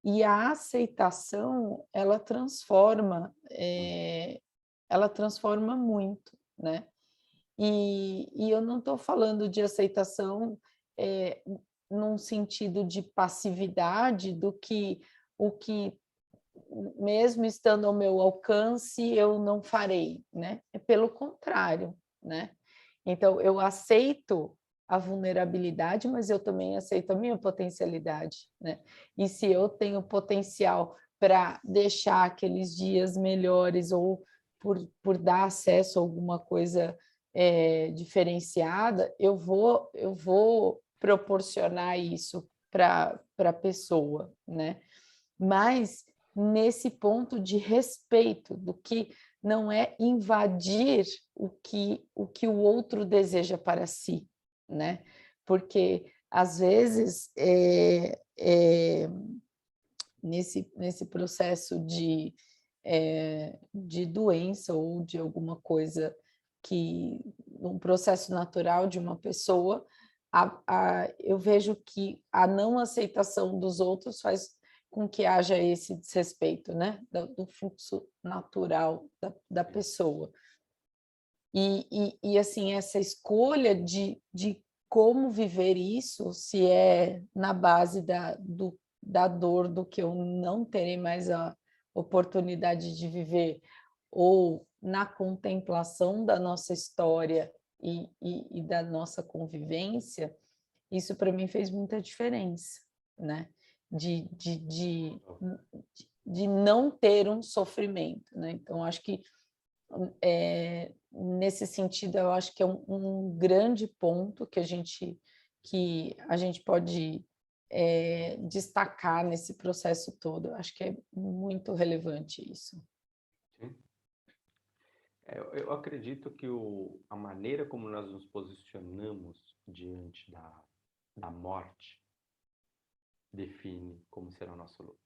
E a aceitação, ela transforma muito, né? E eu não estou falando de aceitação num sentido de passividade do que o que, mesmo estando ao meu alcance, eu não farei, né? É pelo contrário, né? Então, eu aceito a vulnerabilidade, mas eu também aceito a minha potencialidade, né? E se eu tenho potencial para deixar aqueles dias melhores ou por dar acesso a alguma coisa diferenciada, eu vou proporcionar isso para a pessoa, né? Mas nesse ponto de respeito, do que não é invadir o que o outro deseja para si, né? Porque, às vezes, nesse processo de doença ou de alguma coisa um processo natural de uma pessoa, eu vejo que a não aceitação dos outros faz com que haja esse desrespeito, né? Do fluxo natural da pessoa. E assim, essa escolha de como viver isso, se é na base da dor do que eu não terei mais a oportunidade de viver, ou na contemplação da nossa história e da nossa convivência, isso para mim fez muita diferença, né? De não ter um sofrimento, né? Então, acho que nesse sentido, eu acho que é um grande ponto que a gente pode destacar nesse processo todo. Eu acho que é muito relevante isso.
Sim. Eu acredito que a maneira como nós nos posicionamos diante da morte define como será a nossa luta.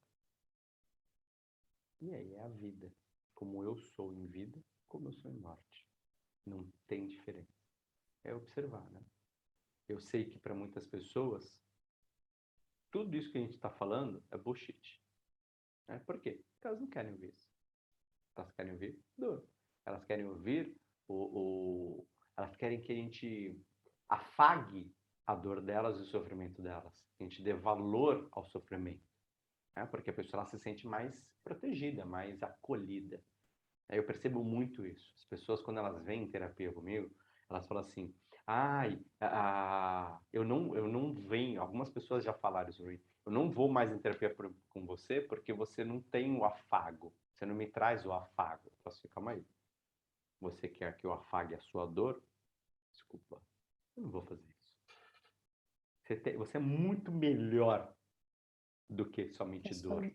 E aí é a vida. Como eu sou em vida, como eu sou em morte. Não tem diferença. É observar, né? Eu sei que para muitas pessoas, tudo isso que a gente está falando é bullshit. Né? Por quê? Porque elas não querem ouvir isso. Elas querem ouvir dor. Elas querem ouvir elas querem que a gente afague a dor delas e o sofrimento delas. Que a gente dê valor ao sofrimento. Né? Porque a pessoa ela se sente mais protegida, mais acolhida. Eu percebo muito isso. As pessoas, quando elas vêm em terapia comigo, elas falam assim, eu não venho, algumas pessoas já falaram isso, eu não vou mais em terapia com você porque você não tem o afago, você não me traz o afago. Eu falo assim, calma aí, você quer que eu afague a sua dor? Desculpa, eu não vou fazer isso. Você é muito melhor do que somente dor.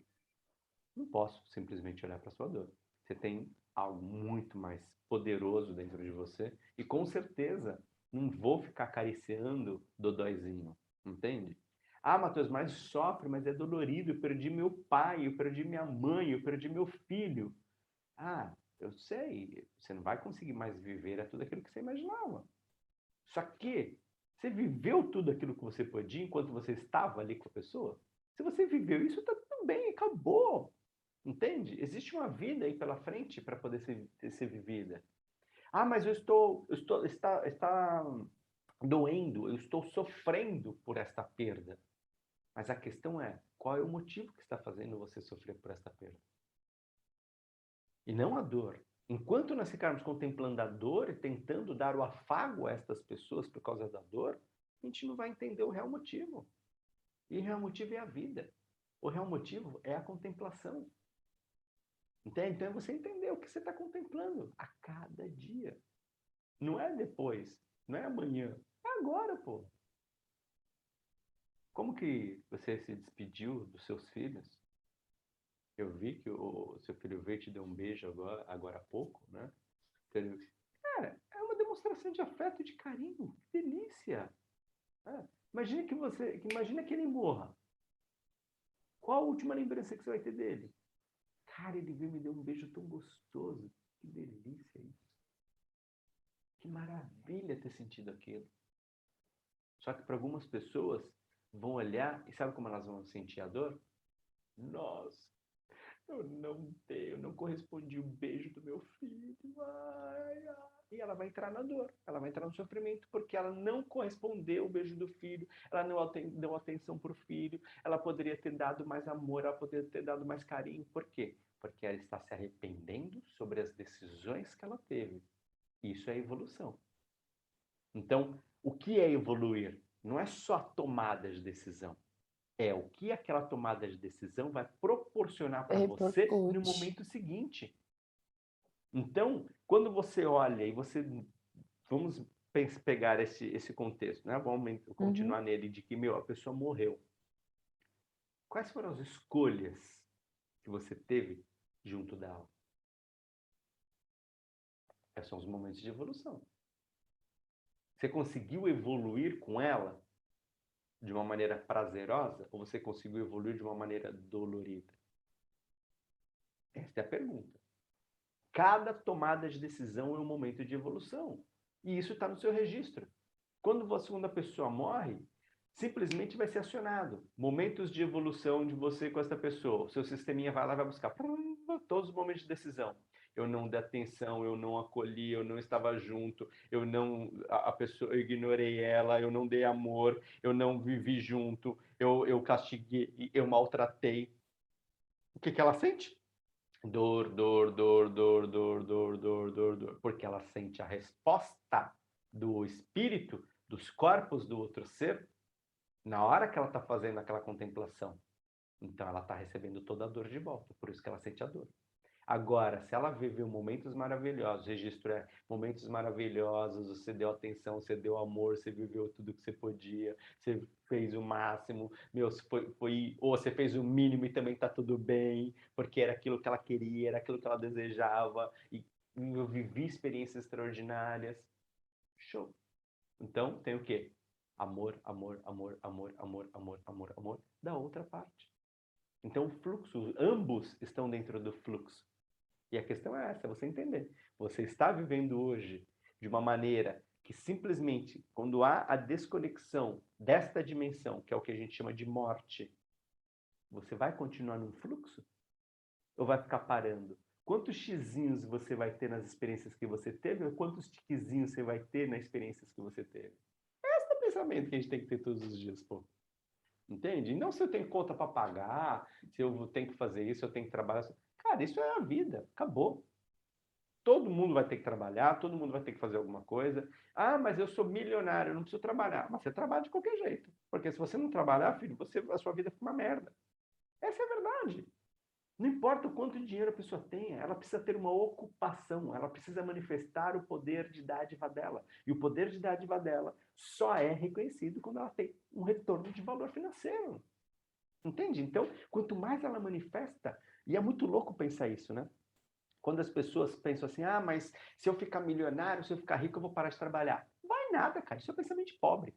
Não posso simplesmente olhar para sua dor. Você tem algo muito mais poderoso dentro de você e com certeza não vou ficar acariciando dodóizinho, entende? Matheus, mas sofre, mas é dolorido, eu perdi meu pai, eu perdi minha mãe, eu perdi meu filho. Eu sei, você não vai conseguir mais viver tudo aquilo que você imaginava. Só que você viveu tudo aquilo que você podia enquanto você estava ali com a pessoa? Se você viveu isso, tá tudo bem, acabou. Entende? Existe uma vida aí pela frente para poder ser vivida. Mas está doendo, eu estou sofrendo por esta perda. Mas a questão é, qual é o motivo que está fazendo você sofrer por esta perda? E não a dor. Enquanto nós ficarmos contemplando a dor e tentando dar o afago a estas pessoas por causa da dor, a gente não vai entender o real motivo. E o real motivo é a vida. O real motivo é a contemplação. Entende? Então é você entender o que você está contemplando a cada dia. Não é depois, não é amanhã, é agora, pô. Como que você se despediu dos seus filhos? Eu vi que o seu filho veio te deu um beijo agora há pouco, né? Cara, é uma demonstração de afeto e de carinho. Que delícia! Imagina que ele morra.
Qual a última lembrança que você vai ter dele? Cara, ele veio e me deu um beijo tão gostoso. Que delícia isso. Que maravilha ter sentido aquilo. Só que para algumas pessoas vão olhar e sabe como elas vão sentir a dor? Nossa, eu não correspondi o beijo do meu filho. Ai, ai. E ela vai entrar na dor, ela vai entrar no sofrimento, porque ela não correspondeu ao beijo do filho, ela não deu atenção para o filho, ela poderia ter dado mais amor, ela poderia ter dado mais carinho. Por quê? Porque ela está se arrependendo sobre as decisões que ela teve. Isso é evolução. Então, o que é evoluir? Não é só a tomada de decisão. É o que aquela tomada de decisão vai proporcionar para você no momento seguinte. Então, quando você olha e você... Vamos pegar esse contexto, né? Vamos continuar nele de que, a pessoa morreu. Quais foram as escolhas que você teve junto dela? Esses são os momentos de evolução. Você conseguiu evoluir com ela de uma maneira prazerosa ou você conseguiu evoluir de uma maneira dolorida? Essa é a pergunta. Cada tomada de decisão é um momento de evolução. E isso está no seu registro. Quando a segunda pessoa morre, simplesmente vai ser acionado. Momentos de evolução de você com essa pessoa. O seu sisteminha vai lá e vai buscar todos os momentos de decisão. Eu não dei atenção, eu não acolhi, eu não estava junto, a pessoa, eu ignorei ela, eu não dei amor, eu não vivi junto, eu castiguei, eu maltratei. O que ela sente? Dor, dor, dor, dor, dor, dor, dor, dor, dor. Porque ela sente a resposta do espírito, dos corpos do outro ser, na hora que ela está fazendo aquela contemplação. Então ela está recebendo toda a dor de volta, por isso que ela sente a dor. Agora, se ela viveu momentos maravilhosos, registro é momentos maravilhosos, você deu atenção, você deu amor, você viveu tudo que você podia, você fez o máximo, ou você fez o mínimo e também está tudo bem, porque era aquilo que ela queria, era aquilo que ela desejava, e eu vivi experiências extraordinárias. Show! Então, tem o quê? Amor, amor, amor, amor, amor, amor, amor, amor, da outra parte. Então, o fluxo, ambos estão dentro do fluxo. E a questão é essa, você entender. Você está vivendo hoje de uma maneira que simplesmente, quando há a desconexão desta dimensão, que é o que a gente chama de morte, você vai continuar num fluxo? Ou vai ficar parando? Quantos xizinhos você vai ter nas experiências que você teve? Ou quantos tiquezinhos você vai ter nas experiências que você teve? Esse é o pensamento que a gente tem que ter todos os dias, pô. Entende? E não se eu tenho conta para pagar, se eu tenho que fazer isso, eu tenho que trabalhar. Cara, isso é a vida. Acabou. Todo mundo vai ter que trabalhar, todo mundo vai ter que fazer alguma coisa. Ah, mas eu sou milionário, eu não preciso trabalhar. Mas você trabalha de qualquer jeito. Porque se você não trabalhar, filho, a sua vida fica uma merda. Essa é a verdade. Não importa o quanto de dinheiro a pessoa tenha, ela precisa ter uma ocupação, ela precisa manifestar o poder de dádiva dela. E o poder de dádiva dela só é reconhecido quando ela tem um retorno de valor financeiro. Entende? Então, quanto mais ela manifesta, e é muito louco pensar isso, né? Quando as pessoas pensam assim, ah, mas se eu ficar milionário, se eu ficar rico, eu vou parar de trabalhar. Vai nada, cara. Isso é pensamento de pobre.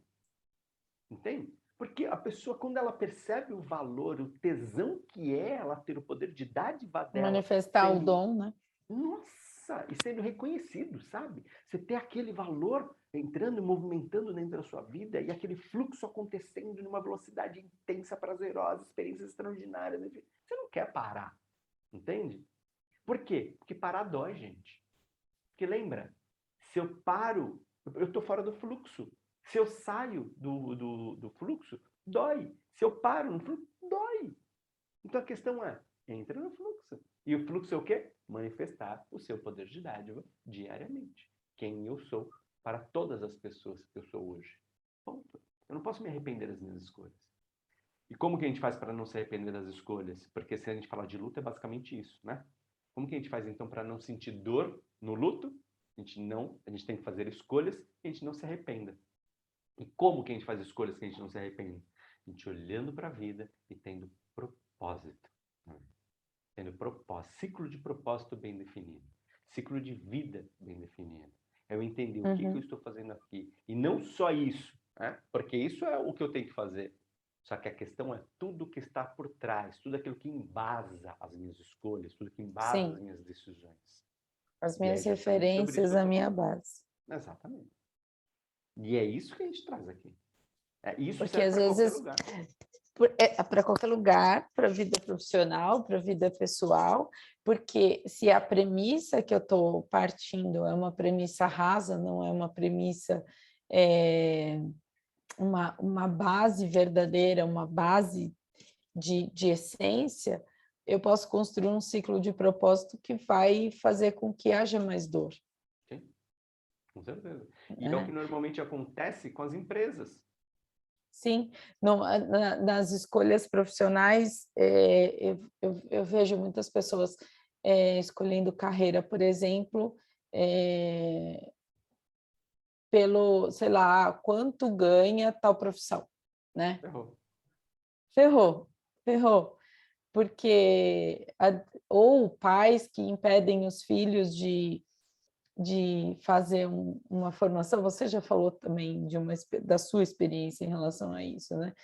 Entende? Porque a pessoa, quando ela percebe o valor, o tesão que é ela ter o poder de dádiva dela...
Manifestar o dom, né?
Nossa! E sendo reconhecido, sabe? Você ter aquele valor entrando, movimentando dentro da sua vida e aquele fluxo acontecendo numa velocidade intensa, prazerosa, experiências extraordinárias. Você não quer parar. Entende? Por quê? Porque parar dói, gente. Porque lembra, se eu paro, eu estou fora do fluxo. Se eu saio do fluxo, dói. Se eu paro no fluxo, dói. Então a questão é, entra no fluxo. E o fluxo é o quê? Manifestar o seu poder de dádiva diariamente. Quem eu sou para todas as pessoas que eu sou hoje. Ponto. Eu não posso me arrepender das minhas escolhas. E como que a gente faz para não se arrepender das escolhas? Porque se a gente falar de luta, é basicamente isso, né? Como que a gente faz, então, para não sentir dor no luto? A gente tem que fazer escolhas que a gente não se arrependa. E como que a gente faz escolhas que a gente não se arrependa? A gente olhando para a vida e tendo propósito. Tendo propósito, ciclo de propósito bem definido. Ciclo de vida bem definido. É eu entender o que eu estou fazendo aqui. E não só isso, né? Porque isso é o que eu tenho que fazer. Só que a questão é tudo que está por trás, tudo aquilo que embasa as minhas escolhas, tudo que embasa as
Sim,
minhas decisões.
as
E é
minhas
justamente sobre isso
referências,
que eu
a
tô
minha
falando.
base.
Exatamente. E é isso que a gente traz aqui. Isso
Porque
serve
às
para qualquer
vezes,
lugar.
para qualquer lugar, para a vida profissional, para a vida pessoal, porque se a premissa que eu estou partindo é uma premissa rasa, não é uma premissa, uma base verdadeira, uma base de essência, eu posso construir um ciclo de propósito que vai fazer com que haja mais dor.
Sim, com certeza. E é o que
Né?
normalmente acontece com as empresas.
Sim, nas escolhas profissionais, eu vejo muitas pessoas escolhendo carreira, por exemplo, pelo, sei lá, quanto ganha tal profissão, né?
Errou.
Ferrou, ferrou. Porque, ou pais que impedem os filhos de fazer uma formação, você já falou também da sua experiência em relação a isso, né?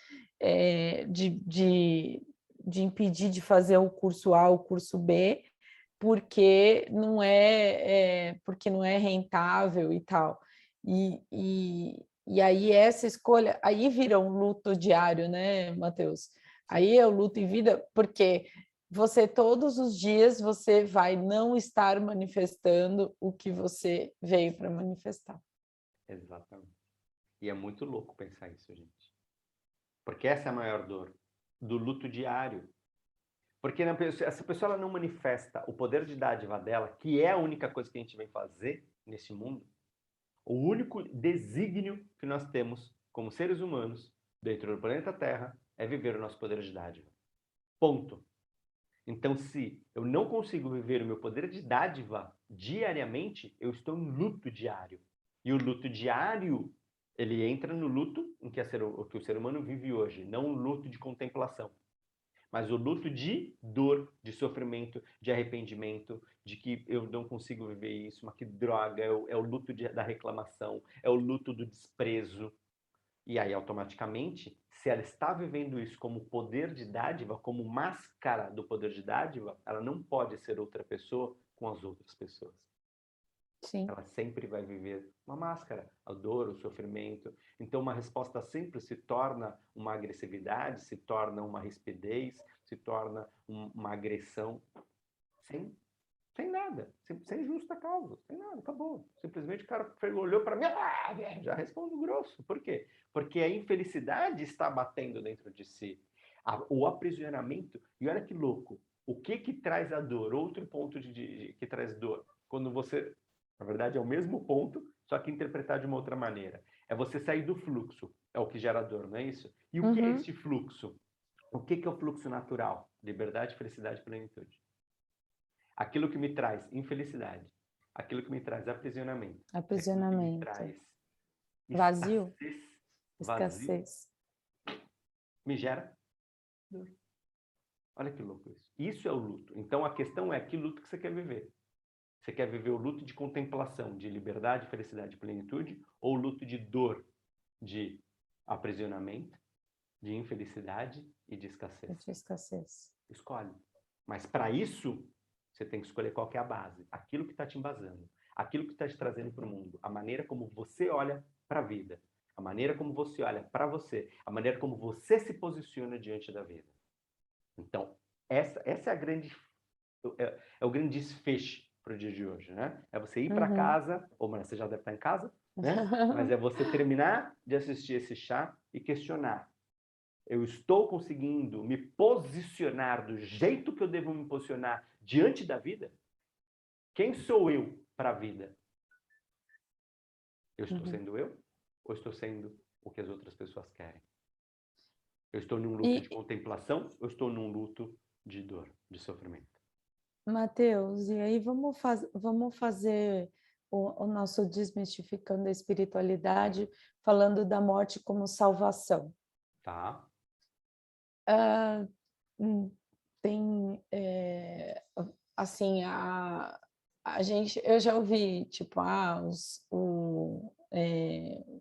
De impedir de fazer o curso A, o curso B, porque não é rentável e tal. E aí essa escolha, aí vira um luto diário, né, Matheus? Aí é o luto em vida, porque você todos os dias você vai não estar manifestando o que você veio para manifestar.
Exatamente. E é muito louco pensar isso, gente. Porque essa é a maior dor do luto diário. Porque essa pessoa ela não manifesta o poder de dádiva dela, que é a única coisa que a gente vem fazer nesse mundo. O único desígnio que nós temos como seres humanos dentro do planeta Terra é viver o nosso poder de dádiva. Ponto. Então, se eu não consigo viver o meu poder de dádiva diariamente, eu estou em luto diário. E o luto diário, ele entra no luto em que o que o ser humano vive hoje, não o luto de contemplação, mas o luto de dor, de sofrimento, de arrependimento, de que eu não consigo viver isso, mas que droga, é o luto da reclamação, é o luto do desprezo. E aí, automaticamente, se ela está vivendo isso como poder de dádiva, como máscara do poder de dádiva, ela não pode ser outra pessoa com as outras pessoas.
Sim.
Ela sempre vai viver uma máscara, a dor, o sofrimento. Então, uma resposta simples se torna uma agressividade, se torna uma rispidez, se torna uma agressão sem nada, sem justa causa, sem nada, acabou. Simplesmente o cara olhou para mim, já respondo grosso. Por quê? Porque a infelicidade está batendo dentro de si. O aprisionamento, e olha que louco, o que traz a dor? Outro ponto que traz dor. Quando você, na verdade, é o mesmo ponto, só que interpretar de uma outra maneira. É você sair do fluxo, é o que gera dor, não é isso? E o que é esse fluxo? O que é o fluxo natural? Liberdade, felicidade, plenitude. Aquilo que me traz infelicidade, aquilo que me traz aprisionamento, aquilo que me
Aprisionamento.
traz
Vazio?
vazio,
Escassez.
me gera dor. Olha que louco isso. Isso é o luto. Então a questão é que luto que você quer viver. Você quer viver o luto de contemplação, de liberdade, felicidade, plenitude, ou o luto de dor, de aprisionamento, de infelicidade e de escassez?
De escassez.
Escolhe. Mas para isso, você tem que escolher qual que é a base. Aquilo que está te embasando. Aquilo que está te trazendo para o mundo. A maneira como você olha para a vida. A maneira como você olha para você. A maneira como você se posiciona diante da vida. Então, essa é a grande... É o grande desfecho para o dia de hoje, né? É você ir para casa, ou você já deve estar em casa, né? Mas é você terminar de assistir esse chá e questionar. Eu estou conseguindo me posicionar do jeito que eu devo me posicionar diante da vida? Quem sou eu para a vida? Eu estou sendo eu? Ou estou sendo o que as outras pessoas querem? Eu estou num luto de contemplação ou estou num luto de dor, de sofrimento?
Matheus, e aí vamos fazer o nosso Desmistificando a Espiritualidade, falando da morte como salvação.
Tá.
Tem, assim, a gente, eu já ouvi, tipo,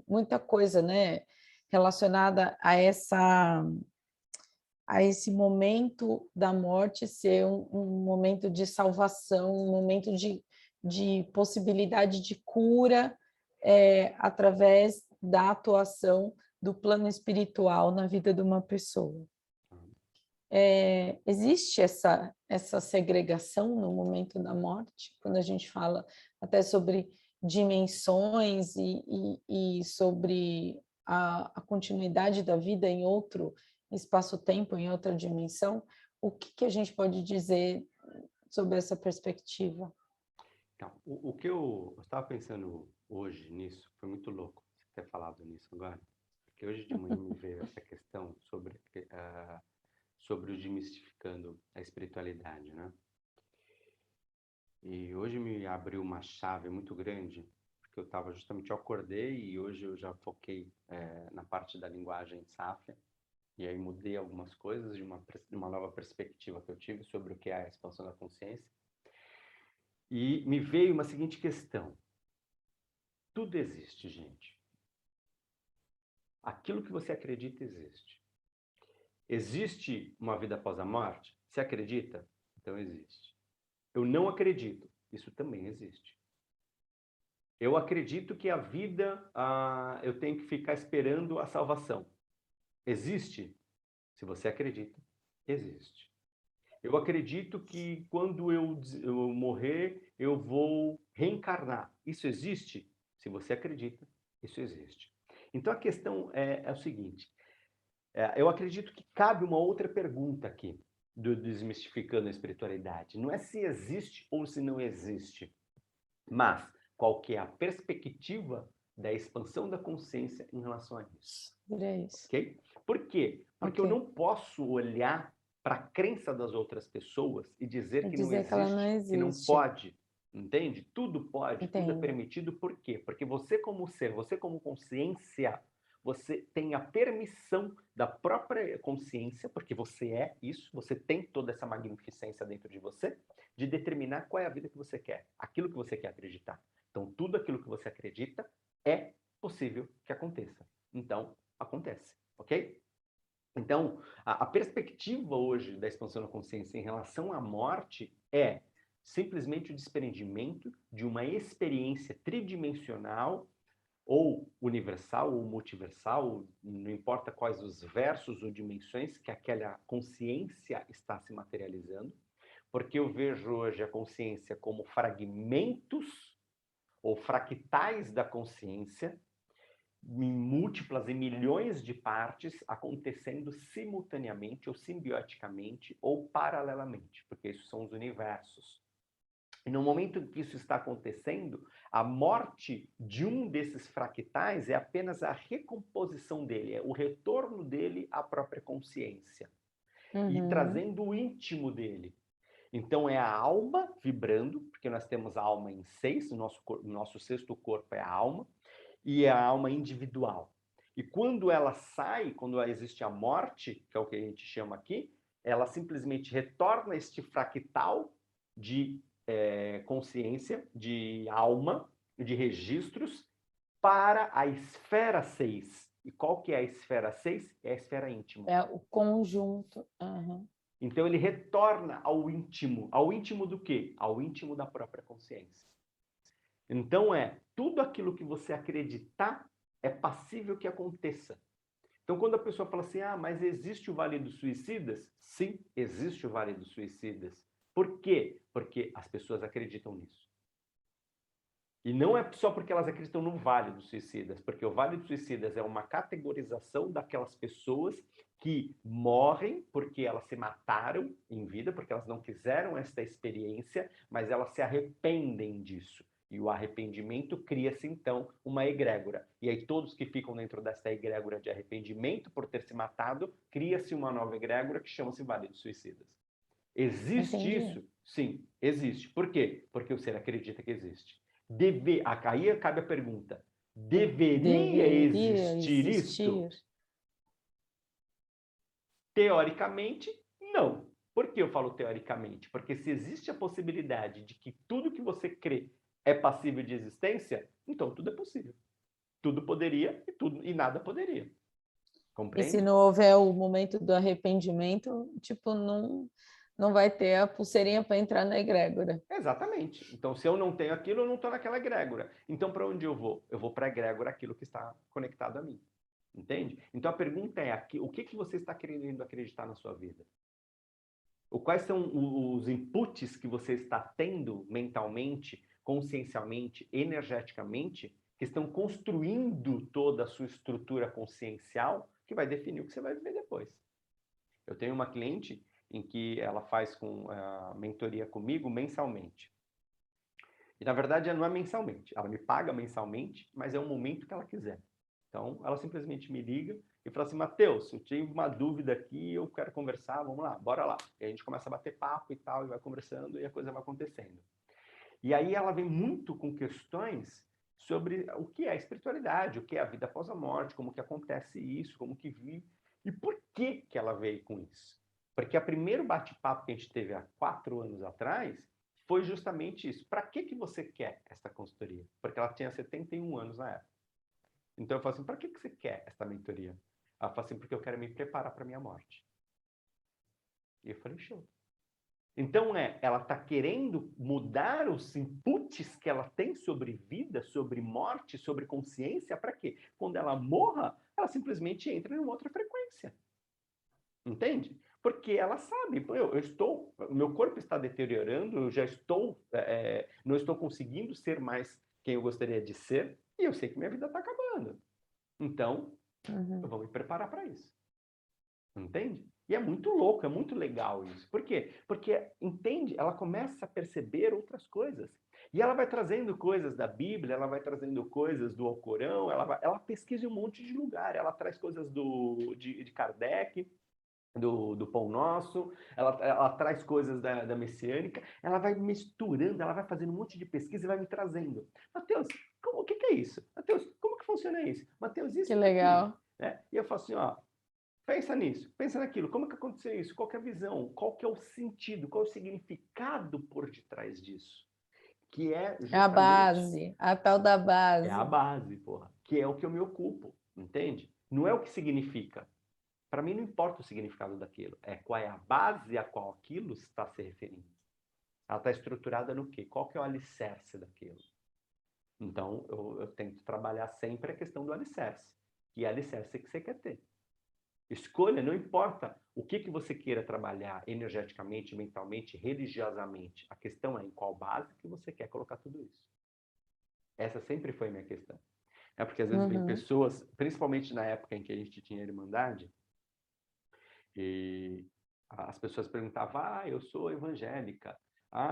muita coisa, né, relacionada a essa a esse momento da morte ser um momento de salvação, um momento de possibilidade de cura através da atuação do plano espiritual na vida de uma pessoa. Existe essa segregação no momento da morte, quando a gente fala até sobre dimensões e sobre a continuidade da vida em outro espaço-tempo, em outra dimensão, o que a gente pode dizer sobre essa perspectiva?
Então, o que eu estava pensando hoje nisso, foi muito louco você ter falado nisso agora, porque hoje de manhã me veio essa questão sobre o Desmistificando a Espiritualidade, né? E hoje me abriu uma chave muito grande, porque eu acordei e hoje eu já foquei na parte da linguagem Sáfia, e aí mudei algumas coisas de uma nova perspectiva que eu tive sobre o que é a expansão da consciência. E me veio uma seguinte questão. Tudo existe, gente. Aquilo que você acredita existe. Existe uma vida após a morte? Você acredita? Então existe. Eu não acredito. Isso também existe. Eu acredito que a vida, eu tenho que ficar esperando a salvação. Existe? Se você acredita, existe. Eu acredito que quando eu morrer, eu vou reencarnar. Isso existe? Se você acredita, isso existe. Então a questão é o seguinte, eu acredito que cabe uma outra pergunta aqui, do Desmistificando a Espiritualidade. Não é se existe ou se não existe, mas qual que é a perspectiva da expansão da consciência em relação a isso. Ok? Por quê? Porque eu não posso olhar para a crença das outras pessoas e dizer que não existe,
que ela não existe,
que não pode. Entende? Tudo pode,
Entendo.
tudo é permitido. Por quê? Porque você como ser, você como consciência, você tem a permissão da própria consciência, porque você é isso, você tem toda essa magnificência dentro de você, de determinar qual é a vida que você quer, aquilo que você quer acreditar. Então, tudo aquilo que você acredita é possível que aconteça. Então, acontece, ok? Então, a perspectiva hoje da expansão da consciência em relação à morte é simplesmente o desprendimento de uma experiência tridimensional ou universal ou multiversal, não importa quais os versos ou dimensões que aquela consciência está se materializando, porque eu vejo hoje a consciência como fragmentos ou fractais da consciência, em múltiplas e milhões de partes acontecendo simultaneamente ou simbioticamente ou paralelamente, porque isso são os universos. E no momento em que isso está acontecendo, a morte de um desses fractais é apenas a recomposição dele, é o retorno dele à própria consciência. E trazendo o íntimo dele. Então é a alma vibrando, porque nós temos a alma em 6, o nosso sexto corpo é a alma, e é a alma individual. E quando ela sai, quando existe a morte, que é o que a gente chama aqui, ela simplesmente retorna este fractal de consciência, de alma, de registros, para a esfera 6. E qual que é a esfera 6? É a esfera íntima.
É o conjunto.
Então ele retorna ao íntimo do quê? Ao íntimo da própria consciência. Então tudo aquilo que você acreditar é passível que aconteça. Então quando a pessoa fala assim, mas existe o Vale dos Suicidas? Sim, existe o Vale dos Suicidas. Por quê? Porque as pessoas acreditam nisso. E não é só porque elas acreditam no Vale dos Suicidas, porque o Vale dos Suicidas é uma categorização daquelas pessoas que morrem porque elas se mataram em vida, porque elas não quiseram esta experiência, mas elas se arrependem disso. E o arrependimento cria-se, então, uma egrégora. E aí todos que ficam dentro dessa egrégora de arrependimento por ter se matado, cria-se uma nova egrégora que chama-se Vale dos Suicidas. Existe isso? Sim, existe. Por quê? Porque o ser acredita que existe. Aí cabe a pergunta, deveria existir isso? Teoricamente, não. Por que eu falo teoricamente? Porque se existe a possibilidade de que tudo que você crê é passível de existência, então tudo é possível. Tudo poderia e nada poderia.
E se
Compreende?
não houver o momento do arrependimento, tipo, não vai ter a pulseirinha para entrar na egrégora.
Exatamente. Então, se eu não tenho aquilo, eu não estou naquela egrégora. Então, para onde eu vou? Eu vou para a egrégora, aquilo que está conectado a mim. Entende? Então, a pergunta é, o que você está querendo acreditar na sua vida? Quais são os inputs que você está tendo mentalmente, consciencialmente, energeticamente, que estão construindo toda a sua estrutura consciencial, que vai definir o que você vai viver depois. Eu tenho uma cliente em que ela faz mentoria comigo mensalmente. E, na verdade, não é mensalmente. Ela me paga mensalmente, mas é o momento que ela quiser. Então, ela simplesmente me liga e fala assim, Matheus, eu tive uma dúvida aqui, eu quero conversar, vamos lá, bora lá. E a gente começa a bater papo e tal, e vai conversando, e a coisa vai acontecendo. E aí ela vem muito com questões sobre o que é espiritualidade, o que é a vida após a morte, como que acontece isso, como que vive, e por que ela veio com isso. Porque o primeiro bate-papo que a gente teve há 4 anos atrás foi justamente isso. Para que você quer essa consultoria? Porque ela tinha 71 anos na época. Então eu falo assim, para que você quer essa mentoria? Ela fala assim, porque eu quero me preparar para a minha morte. E eu falei, show. Então ela está querendo mudar os inputs que ela tem sobre vida, sobre morte, sobre consciência, para quê? Quando ela morra, ela simplesmente entra em uma outra frequência. Entende? Porque ela sabe, meu corpo está deteriorando, eu já estou, não estou conseguindo ser mais quem eu gostaria de ser, e eu sei que minha vida está acabando. Então, eu vou me preparar para isso. Entende? E é muito louco, é muito legal isso. Por quê? Porque, entende? Ela começa a perceber outras coisas. E ela vai trazendo coisas da Bíblia, ela vai trazendo coisas do Alcorão, ela pesquisa em um monte de lugar. Ela traz coisas de Kardec, do Pão Nosso, ela traz coisas da Messiânica, ela vai misturando, ela vai fazendo um monte de pesquisa e vai me trazendo. Matheus, o que é isso? Matheus, como que funciona isso? Matheus, isso
Que
e aquilo.
legal.
Né? E eu falo assim, ó, pensa nisso, pensa naquilo, como que aconteceu isso? Qual que é a visão? Qual que é o sentido? Qual é o significado por detrás disso? Que é
É a
justamente...
base, a tal da
É a
base.
base, porra. Que é o que eu me ocupo, entende? Não é o que significa. Para mim não importa o significado daquilo. É qual é a base a qual aquilo está se referindo. Ela está estruturada no quê? Qual que é o alicerce daquilo? Então, eu tento trabalhar sempre a questão do alicerce. Que alicerce que você quer ter. Escolha, não importa o que você queira trabalhar energeticamente, mentalmente, religiosamente. A questão é em qual base que você quer colocar tudo isso. Essa sempre foi a minha questão. É porque às vezes vem pessoas, principalmente na época em que a gente tinha Irmandade, e as pessoas perguntavam, eu sou evangélica,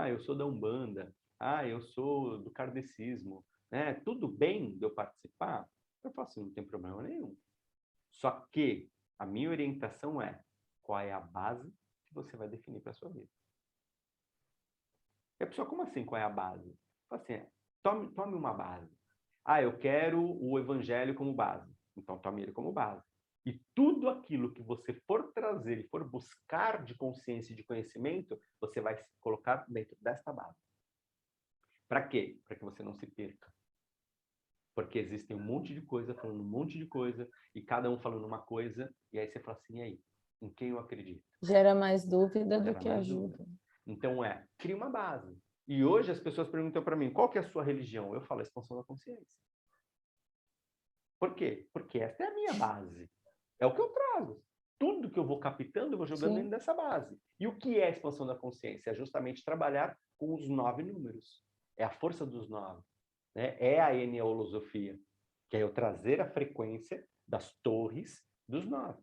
eu sou da Umbanda, eu sou do kardecismo, né? Tudo bem de eu participar? Eu falo assim, não tem problema nenhum. Só que a minha orientação é qual é a base que você vai definir para a sua vida. E a pessoa, como assim, qual é a base? Fala assim, tome uma base. Eu quero o evangelho como base. Então, tome ele como base. E tudo aquilo que você for trazer e for buscar de consciência e de conhecimento, você vai colocar dentro desta base. Para quê? Para que você não se perca. Porque existem um monte de coisa falando um monte de coisa, e cada um falando uma coisa, e aí você fala assim, e aí? Em quem eu acredito?
Gera mais dúvida do
Gera
que
mais
ajuda.
dúvida. Então cria uma base. E hoje as pessoas perguntam para mim, qual que é a sua religião? Eu falo, a expansão da consciência. Por quê? Porque essa é a minha base. É o que eu trago. Tudo que eu vou captando, eu vou jogando dentro dessa base. E o que é a expansão da consciência? É justamente trabalhar com os 9 números. É a força dos 9. Né? É a eneolosofia, que é eu trazer a frequência das torres dos 9.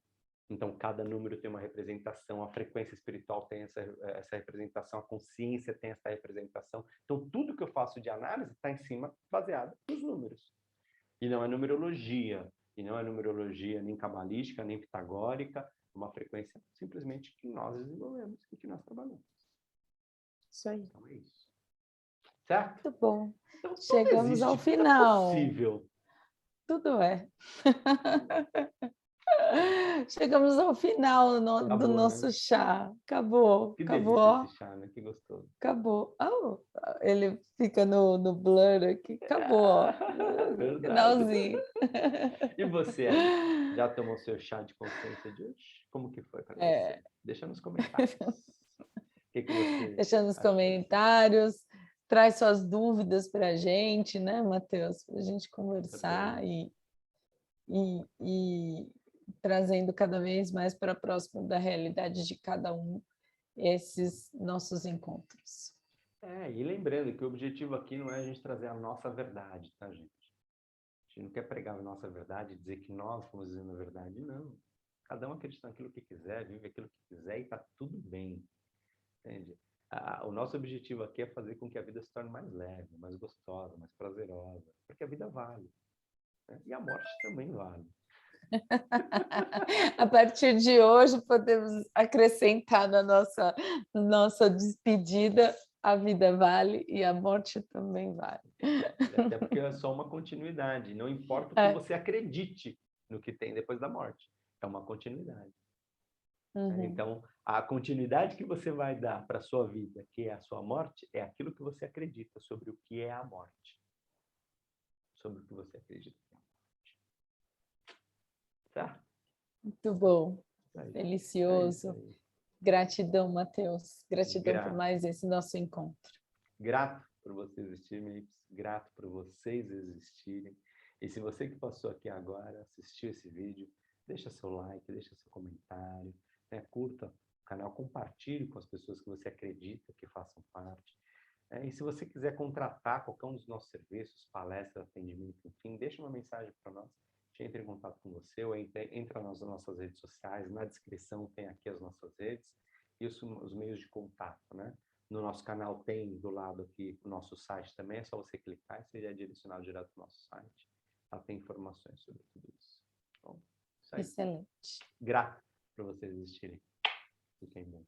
Então, cada número tem uma representação, a frequência espiritual tem essa representação, a consciência tem essa representação. Então, tudo que eu faço de análise está em cima, baseado nos números. E não é numerologia. E não é numerologia nem cabalística, nem pitagórica. É uma frequência simplesmente que nós desenvolvemos e que nós trabalhamos.
Isso aí.
Então, é isso. Certo?
Muito bom.
Então,
Chegamos ao
tudo
final.
é possível.
Tudo é. Chegamos ao final do nosso
né?
chá. Acabou.
Que
Acabou.
delícia esse chá, né? Que gostoso.
Acabou. Ele fica no blur aqui. Acabou.
Verdade.
Finalzinho.
E você, Alice? Já tomou seu chá de consciência de hoje? Como que foi para
É.
você? Deixa nos comentários. O que você
Deixa nos
achou?
comentários, traz suas dúvidas para a gente, né, Matheus? Para a gente conversar
Perfeito.
e trazendo cada vez mais para próximo da realidade de cada um esses nossos encontros.
E lembrando que o objetivo aqui não é a gente trazer a nossa verdade, tá, gente? A gente não quer pregar a nossa verdade e dizer que nós estamos dizendo a verdade, não. Cada um acredita naquilo que quiser, vive aquilo que quiser e está tudo bem, entende? O nosso objetivo aqui é fazer com que a vida se torne mais leve, mais gostosa, mais prazerosa, porque a vida vale, né? E a morte também vale.
A partir de hoje, podemos acrescentar na nossa despedida: a vida vale e a morte também vale.
Até porque é só uma continuidade. Não importa o que você acredite no que tem depois da morte. É uma continuidade.
Uhum.
Então, a continuidade que você vai dar para a sua vida, que é a sua morte, é aquilo que você acredita sobre o que é a morte. Sobre o que você acredita que é a morte. Tá?
Muito bom. Delicioso.
É
Gratidão, Matheus. Gratidão por
Grato.
mais esse nosso encontro.
Grato por você existir, Melips. Grato por vocês existirem. E se você que passou aqui agora, assistiu esse vídeo, deixa seu like, deixa seu comentário, né? Curta o canal, compartilhe com as pessoas que você acredita que façam parte. E se você quiser contratar qualquer um dos nossos serviços, palestra, atendimento, enfim, deixa uma mensagem para nós. A gente entra em contato com você ou entra nas nossas redes sociais. Na descrição tem aqui as nossas redes e os meios de contato, né? No nosso canal tem do lado aqui o nosso site também, é só você clicar e você já é direcionado direto para o nosso site. Lá tem informações sobre tudo isso. Bom, isso aí.
Excelente.
Grato por vocês existirem. Fiquem bem.